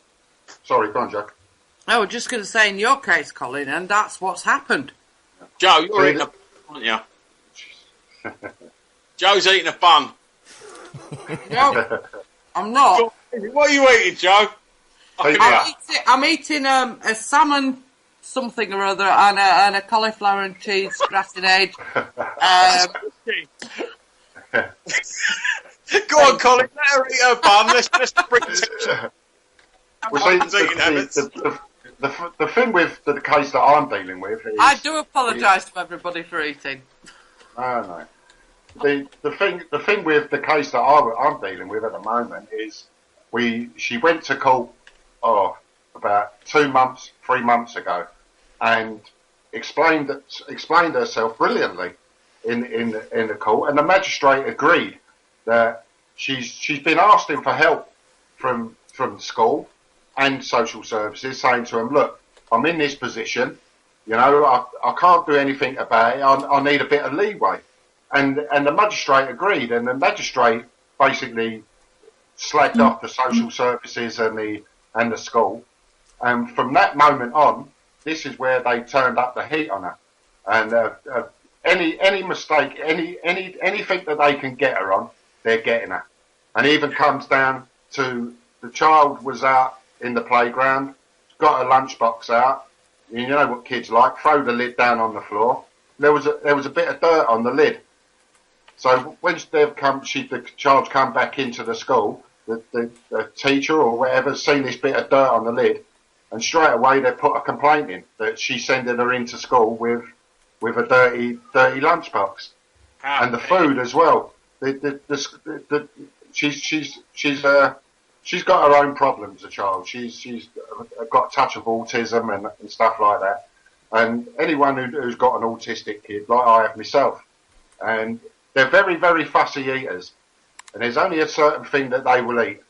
Sorry, go on, Jack. I was just going to say, in your case, Colin, and that's what's happened. Joe, you're eating a bun, aren't you? Joe's eating a bun. No, I'm not. What are you eating, Joe? I'm eating a salmon something or other and a cauliflower and cheese gratinade. Go on, Colin. Let her eat her bun. Let's bring attention. The thing with the case that I'm dealing with is... I do apologise to everybody for eating. No. The thing with the case that I'm dealing with at the moment is she went to court about 3 months ago, and explained herself brilliantly in the court, and the magistrate agreed that she's been asking for help from school and social services, saying to them, look, I'm in this position, I can't do anything about it, I need a bit of leeway. And the magistrate agreed, and the magistrate basically slagged off the social services and the school. And from that moment on, this is where they turned up the heat on her. and any mistake, anything that they can get her on, they're getting her. And even comes down to the child was out in the playground, got a lunchbox out. You know what kids like, throw the lid down on the floor. There was a bit of dirt on the lid. So when the child's come back into the school, the teacher or whatever seen this bit of dirt on the lid, and straight away they put a complaint in that she's sending her into school with a dirty lunchbox, and the food as well. She's got her own problems. The child, she's got a touch of autism and stuff like that. And anyone who's got an autistic kid, like I have myself, and they're very, very fussy eaters, and there's only a certain thing that they will eat.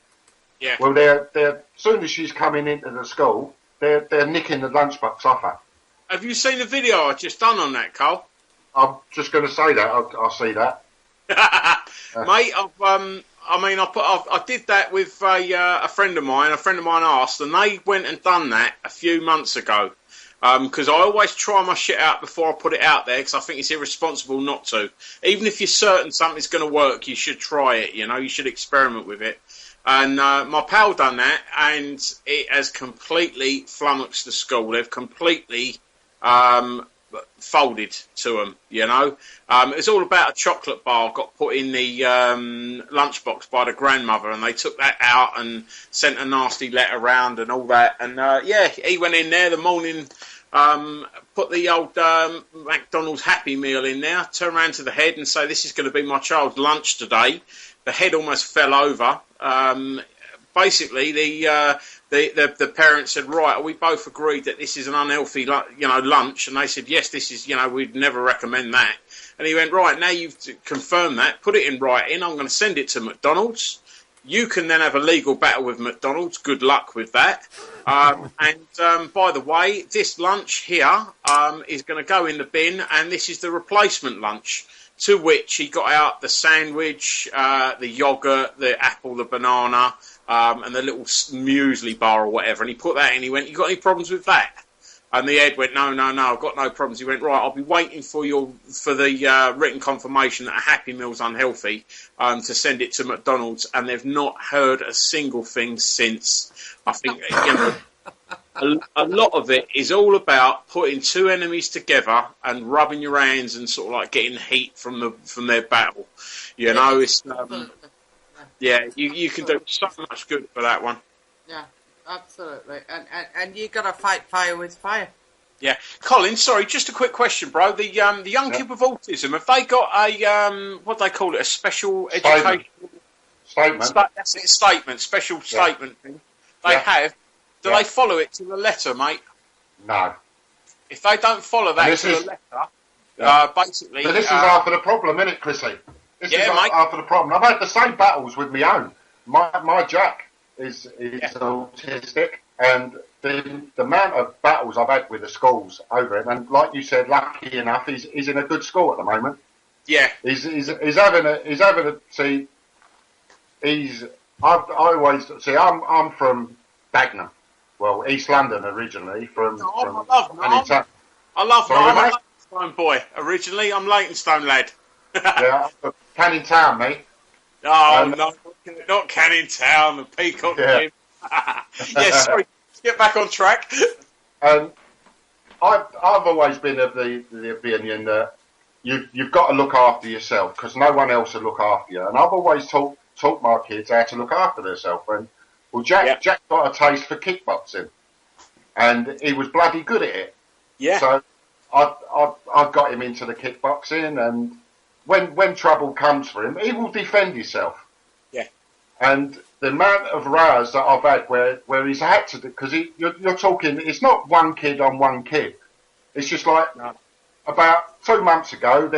Yeah. Well, they're as soon as she's coming into the school, they're nicking the lunchbox off her. Have you seen the video I just done on that, Cole? I'm just going to say that. I'll see that. Mate, I did that with a friend of mine. A friend of mine asked, and they went and done that a few months ago. Because I always try my shit out before I put it out there, because I think it's irresponsible not to. Even if you're certain something's going to work, you should try it. You know, you should experiment with it. And my pal done that, and it has completely flummoxed the school. They've completely folded to them, you know. It's all about a chocolate bar got put in the lunchbox by the grandmother, and they took that out and sent a nasty letter round and all that. And yeah, he went in there the morning, put the old McDonald's Happy Meal in there, turned around to the head and say, "This is going to be my child's lunch today." The head almost fell over. Basically, the parents said, "Right, we both agreed that this is an unhealthy, lunch." And they said, "Yes, this is, we'd never recommend that." And he went, "Right, now you've confirmed that, put it in writing. I'm going to send it to McDonald's. You can then have a legal battle with McDonald's. Good luck with that. And by the way, this lunch here is going to go in the bin, and this is the replacement lunch." To which he got out the sandwich, the yogurt, the apple, the banana, and the little muesli bar or whatever. And he put that in. He went, "You got any problems with that?" And the head went, No, I've got no problems." He went, "Right, I'll be waiting for the written confirmation that a Happy Meal's unhealthy to send it to McDonald's." And they've not heard a single thing since. I think, a lot of it is all about putting two enemies together and rubbing your hands and sort of like getting heat from their battle. It's yeah, you can do so much good for that one. Yeah, absolutely. And you got to fight fire with fire. Yeah, Colin. Sorry, just a quick question, bro. The young kid with autism, have they got a what do they call it? A special educational statement. That's it. Statement. Special statement thing. They have. Do they follow it to the letter, mate? No. If they don't follow that to the letter, basically... But this is half of the problem, isn't it, Chrissy? This is half of the problem. I've had the same battles with my own. My Jack is autistic, and the amount of battles I've had with the schools over him, and like you said, lucky enough, he's in a good school at the moment. Yeah. He's having a... See, I'm from Dagenham. Well, East London originally from I love I'm a Leytonstone boy. Originally, I'm Leytonstone lad. Yeah, Canning Town, mate. Oh, no, not Canning Town, the Peacock game. Yeah, sorry, let's get back on track. I've always been of the opinion that you've got to look after yourself, because no one else will look after you. And I've always taught my kids how to look after themselves. And well, Jack got a taste for kickboxing, and he was bloody good at it. Yeah. So I got him into the kickboxing, and when trouble comes for him, he will defend himself. Yeah. And the amount of rows that I've had where he's had to, because you're talking, it's not one kid on one kid. It's just like about 2 months ago,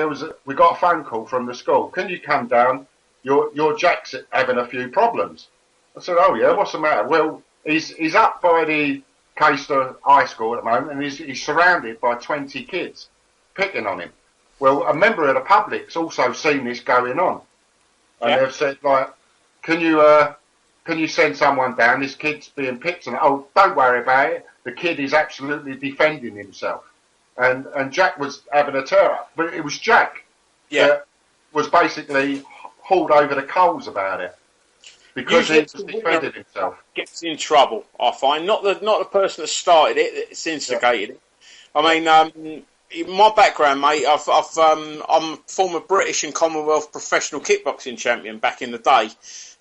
we got a phone call from the school. "Can you come down? Your Jack's having a few problems." I said, "Oh yeah, what's the matter?" "Well, he's up by the Caister High School at the moment, and he's surrounded by 20 kids picking on him." Well, a member of the public's also seen this going on, and they've said, like, "Can you send someone down? This kid's being picked on." "Oh, don't worry about it. The kid is absolutely defending himself." and Jack was having a tear up, but it was Jack that was basically hauled over the coals about it because he was defending himself. Gets in trouble, I find. Not the person that started it, that's instigated it. I mean, my background, mate, I'm a former British and Commonwealth professional kickboxing champion back in the day.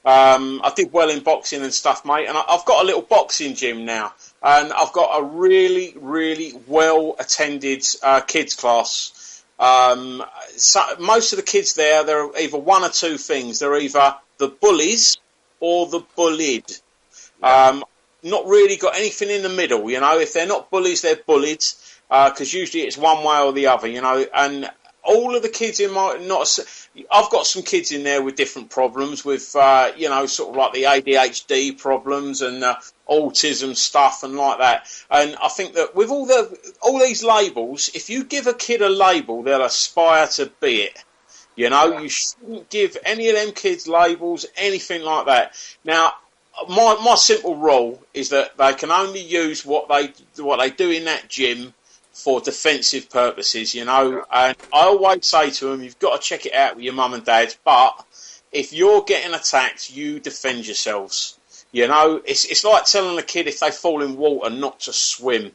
I did well in boxing and stuff, mate, and I've got a little boxing gym now, and I've got a really, really well-attended kids class. So most of the kids there, they're either one or two things. They're either the bullies or the bullied. Not really got anything in the middle, you know. If they're not bullies, they're bullied, because usually it's one way or the other, you know. And all of the kids in I've got some kids in there with different problems, with you know, sort of like the ADHD problems and autism stuff and like that. And I think that with all these labels, if you give a kid a label, they'll aspire to be it. You know, you shouldn't give any of them kids labels, anything like that. Now, my simple rule is that they can only use what they do in that gym for defensive purposes, you know. And I always say to them, you've got to check it out with your mum and dad, but if you're getting attacked, you defend yourselves. You know, it's like telling a kid if they fall in water not to swim.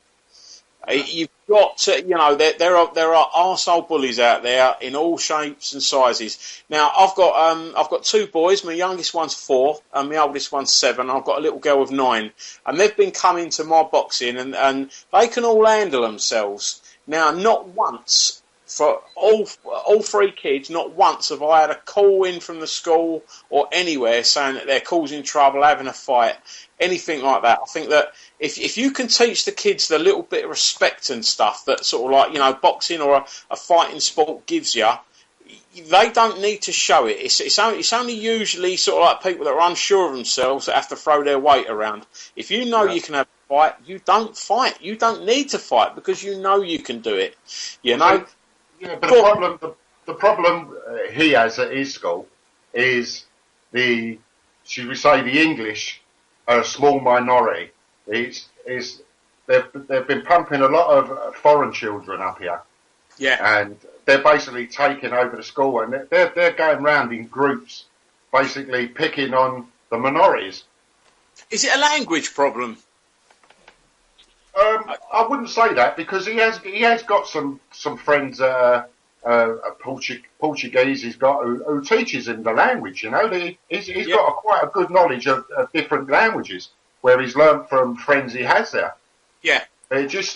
You've got to, you know, there are arsehole bullies out there in all shapes and sizes. Now, I've got two boys. My youngest one's 4 and my oldest one's 7. I've got a little girl of 9, and they've been coming to my boxing, and they can all handle themselves. Now, not once for all 3 kids, not once have I had a call in from the school or anywhere saying that they're causing trouble, having a fight, anything like that. I think that if you can teach the kids the little bit of respect and stuff that sort of like, you know, boxing or a fighting sport gives you, they don't need to show it. It's only usually sort of like people that are unsure of themselves that have to throw their weight around. If you know you can have a fight, you don't fight. You don't need to fight because you know you can do it. You know. Yeah, but the problem he has at his school is should we say, the English are a small minority. They've been pumping a lot of foreign children up here. Yeah. And they're basically taking over the school, and they're going round in groups, basically picking on the minorities. Is it a language problem? I wouldn't say that, because he has got some friends, Portuguese he's got who teaches him the language. You know, he's got quite a good knowledge of different languages where he's learnt from friends he has there. Yeah. It just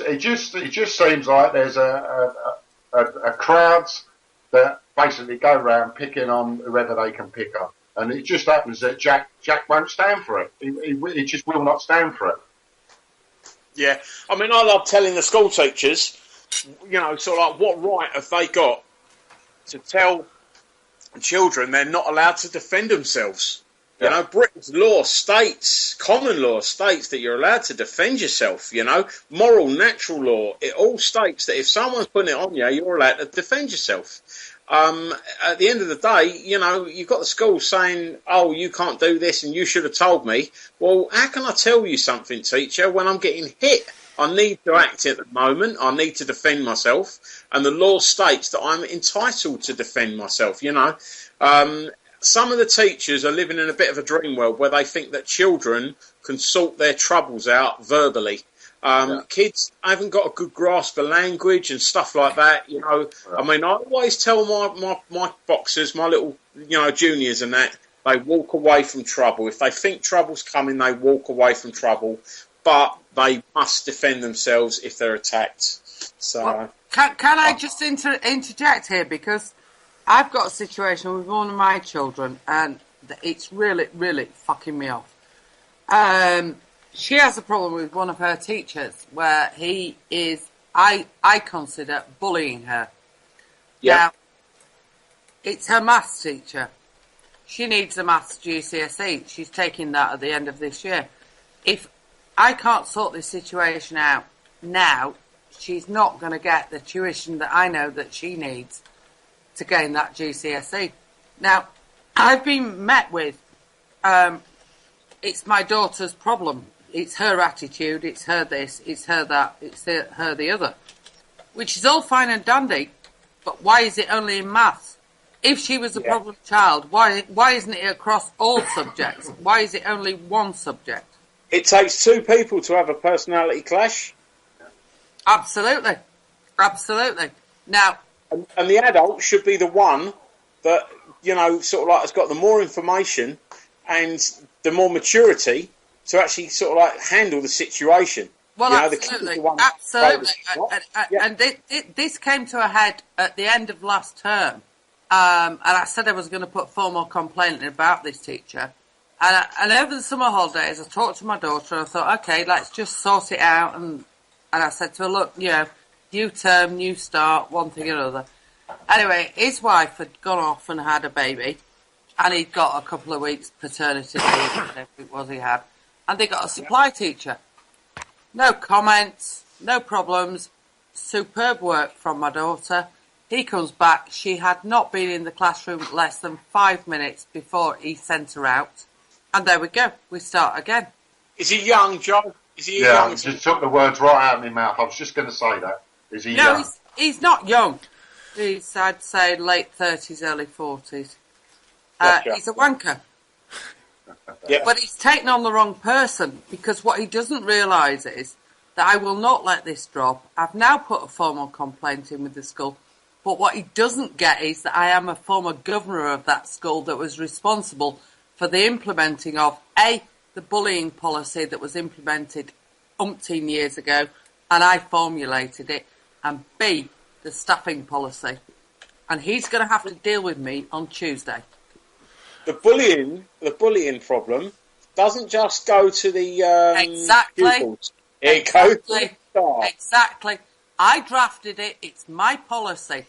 seems like there's a crowds that basically go around picking on whoever they can pick on, and it just happens that Jack won't stand for it. He just will not stand for it. Yeah, I mean, I love telling the school teachers, you know, sort of like, what right have they got to tell children they're not allowed to defend themselves? You know, Britain's law states, common law states that you're allowed to defend yourself, you know. Moral, natural law, it all states that if someone's putting it on you, you're allowed to defend yourself. At the end of the day, you know, you've got the school saying, oh, you can't do this and you should have told me. Well, how can I tell you something, teacher, when I'm getting hit? I need to act at the moment. I need to defend myself. And the law states that I'm entitled to defend myself, you know. Some of the teachers are living in a bit of a dream world where they think that children can sort their troubles out verbally. Kids haven't got a good grasp of language and stuff like that, you know. I mean, I always tell my boxers, my little, you know, juniors and that, they walk away from trouble. If they think trouble's coming, they walk away from trouble. But they must defend themselves if they're attacked. So, well, can I just interject here, because I've got a situation with one of my children, and it's really, really fucking me off. She has a problem with one of her teachers where he is, I consider, bullying her. Yeah. Now, it's her maths teacher. She needs a maths GCSE. She's taking that at the end of this year. If I can't sort this situation out now, she's not going to get the tuition that I know that she needs to gain that GCSE. Now, I've been met with, it's my daughter's problem. It's her attitude, it's her this, it's her that, it's her the other. which is all fine and dandy, but why is it only in maths? If she was a problem child, why isn't it across all subjects? Why is it only one subject? It takes two people to have a personality clash. Absolutely. Absolutely. Now... And the adult should be the one that, you know, sort of like has got the more information and the more maturity to actually sort of like handle the situation. Well, you absolutely. know, Absolutely. And this came to a head at the end of last term. And I said I was going to put formal complaint in about this teacher. And over the summer holidays, I talked to my daughter and I thought, okay, let's just sort it out. And I said to her, look, you know, new term, new start, one thing or another. Anyway, his wife had gone off and had a baby. And he'd got a couple of weeks paternity leave, whatever it was he had. And they got a supply teacher. No comments, no problems. Superb work from my daughter. He comes back. She had not been in the classroom less than 5 minutes before he sent her out. And there we go. We start again. Is he young, Joe? Is he young? You just took the words right out of my mouth. I was just going to say that. Is he young? No, he's not young. He's, I'd say, late 30s, early 40s. Gotcha. He's a wanker. Yeah. But he's taken on the wrong person, because what he doesn't realise is that I will not let this drop. I've now put a formal complaint in with the school. But what he doesn't get is that I am a former governor of that school that was responsible for the implementing of, A, the bullying policy that was implemented umpteen years ago, and I formulated it, and B, the staffing policy. And he's going to have to deal with me on Tuesday. The bullying problem doesn't just go to the pupils. It goes to the staff. Exactly. I drafted it. It's my policy.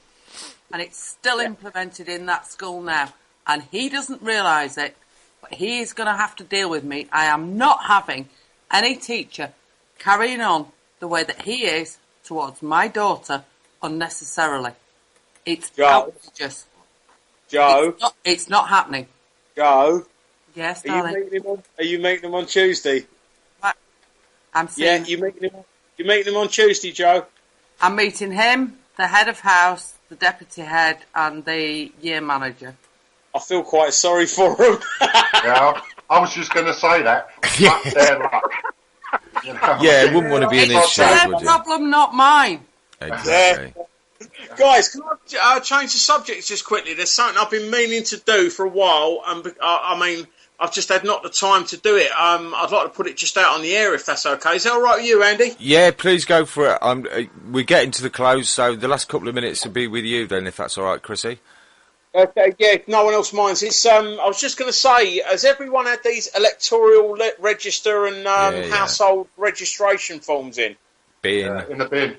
And it's still implemented in that school now. And he doesn't realise it, but he is going to have to deal with me. I am not having any teacher carrying on the way that he is towards my daughter unnecessarily. It's outrageous. Joe? It's not happening. Joe? Yes, darling? Are you meeting them on Tuesday? What? I'm seeing... Yeah, you meeting them on Tuesday, Joe? I'm meeting him, the head of house, the deputy head, and the year manager. I feel quite sorry for him. Yeah, I was just going to say that. Fuck their luck. You know? Yeah, wouldn't want to be in his shoes, Their would you? problem, not mine. Exactly. Guys, can I change the subject just quickly? There's something I've been meaning to do for a while, and I mean, I've just had not the time to do it. I'd like to put it just out on the air, if that's okay. Is that all right with you, Andy? Yeah, please go for it. We're getting to the close, so the last couple of minutes will be with you then, if that's all right, Chrissy. Okay, yeah, no one else minds. It's I was just going to say, has everyone had these electoral register and household registration forms in? In the bin.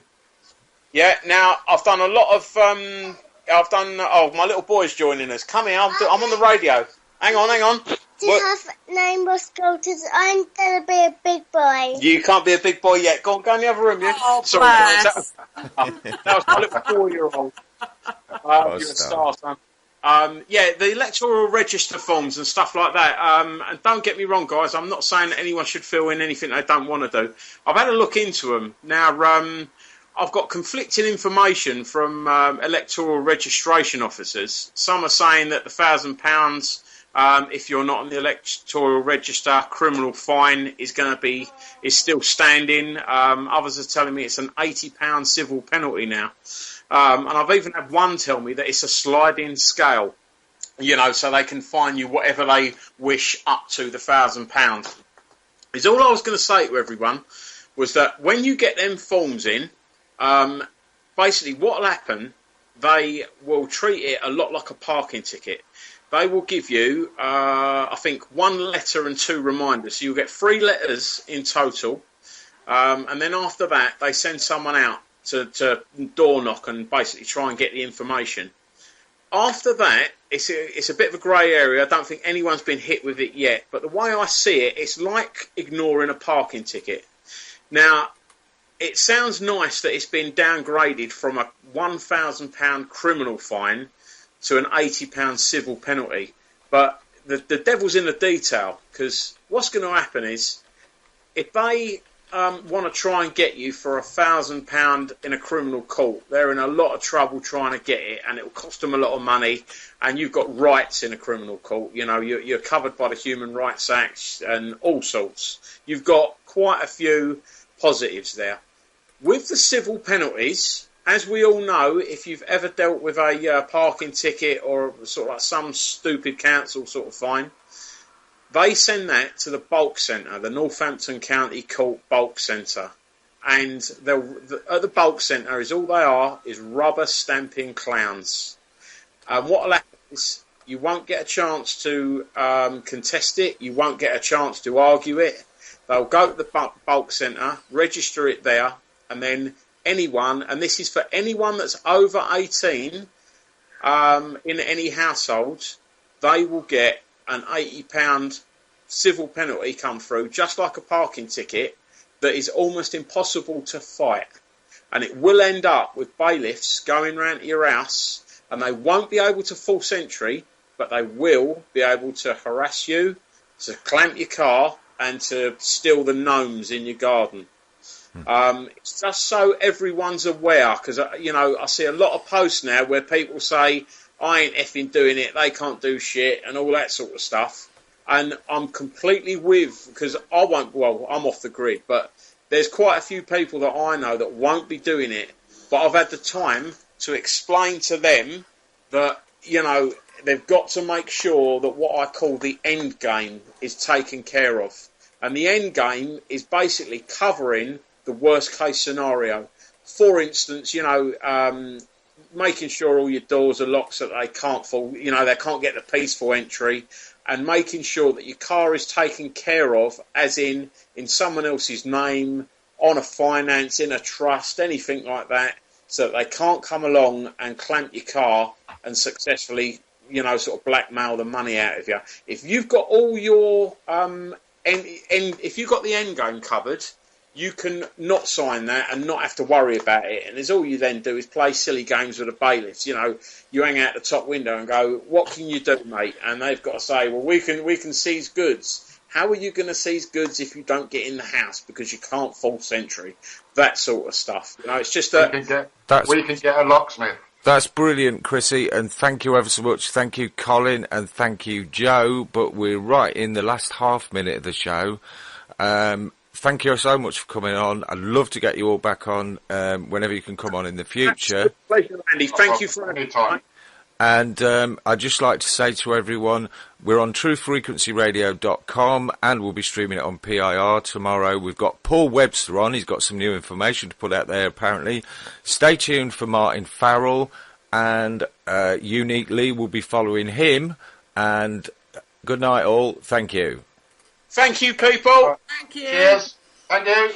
Yeah. Now I've done a lot of. Oh, my little boy's joining us. Come here. I'm on the radio. Hang on. Name was go to. I'm gonna be a big boy. You can't be a big boy yet. Go in the other room. You. Oh, Sorry, guys, that was my little 4-year-old. You're a star, son. The electoral register forms and stuff like that. And don't get me wrong, guys. I'm not saying that anyone should fill in anything they don't want to do. I've had a look into them. Now, I've got conflicting information from electoral registration officers. Some are saying that the £1,000, if you're not on the electoral register, criminal fine is still standing. Others are telling me it's an £80 civil penalty now. And I've even had one tell me that it's a sliding scale, so they can fine you whatever they wish up to the £1,000. Is all I was going to say to everyone was that when you get them forms in, basically what will happen, they will treat it a lot like a parking ticket. They will give you, I think, 1 letter and 2 reminders. So you'll get 3 letters in total. And then after that, they send someone out to door knock and basically try and get the information. After that, it's a bit of a grey area. I don't think anyone's been hit with it yet. But the way I see it, it's like ignoring a parking ticket. Now, it sounds nice that it's been downgraded from a £1,000 criminal fine to an £80 civil penalty. But the devil's in the detail, because what's going to happen is if they want to try and get you for £1,000 in a criminal court. They're in a lot of trouble trying to get it, and it will cost them a lot of money. And you've got rights in a criminal court. You know, you're covered by the Human Rights Act and all sorts. You've got quite a few positives there. With the civil penalties, as we all know, if you've ever dealt with a parking ticket or sort of like some stupid council sort of fine, they send that to the bulk centre, the Northampton County Court bulk centre. And at the bulk centre all they are is rubber stamping clowns. And what will happen is you won't get a chance to contest it. You won't get a chance to argue it. They'll go to the bulk centre, register it there, and then anyone, and this is for anyone that's over 18 in any household, they will get an £80 civil penalty come through, just like a parking ticket, that is almost impossible to fight. And it will end up with bailiffs going round to your house, and they won't be able to force entry, but they will be able to harass you, to clamp your car, and to steal the gnomes in your garden. It's just so everyone's aware, because I see a lot of posts now where people say, I ain't effing doing it, they can't do shit, and all that sort of stuff. And I'm completely with, because I'm off the grid, but there's quite a few people that I know that won't be doing it, but I've had the time to explain to them that, they've got to make sure that what I call the end game is taken care of. And the end game is basically covering the worst case scenario. For instance, making sure all your doors are locked so that they can't fall, they can't get the peaceful entry, and making sure that your car is taken care of, as in someone else's name, on a finance, in a trust, anything like that, so that they can't come along and clamp your car and successfully, sort of blackmail the money out of you. If you've got all your if you've got the end game covered, you can not sign that and not have to worry about it. And all you then do is play silly games with the bailiffs. You hang out the top window and go, what can you do, mate? And they've got to say, well, we can seize goods. How are you going to seize goods if you don't get in the house because you can't force entry? That sort of stuff. It's just we can get a locksmith. That's brilliant, Chrissy, and thank you ever so much. Thank you, Colin, and thank you, Joe. But we're right in the last half minute of the show. Thank you so much for coming on. I'd love to get you all back on whenever you can come on in the future. Pleasure, Andy. Thank you for any time. And I'd just like to say to everyone, we're on truthfrequencyradio.com, and we'll be streaming it on PIR tomorrow. We've got Paul Webster on. He's got some new information to put out there, apparently. Stay tuned for Martin Farrell, and Uniquely will be following him. And good night, all. Thank you. Thank you, people. Thank you. Cheers. Thank you.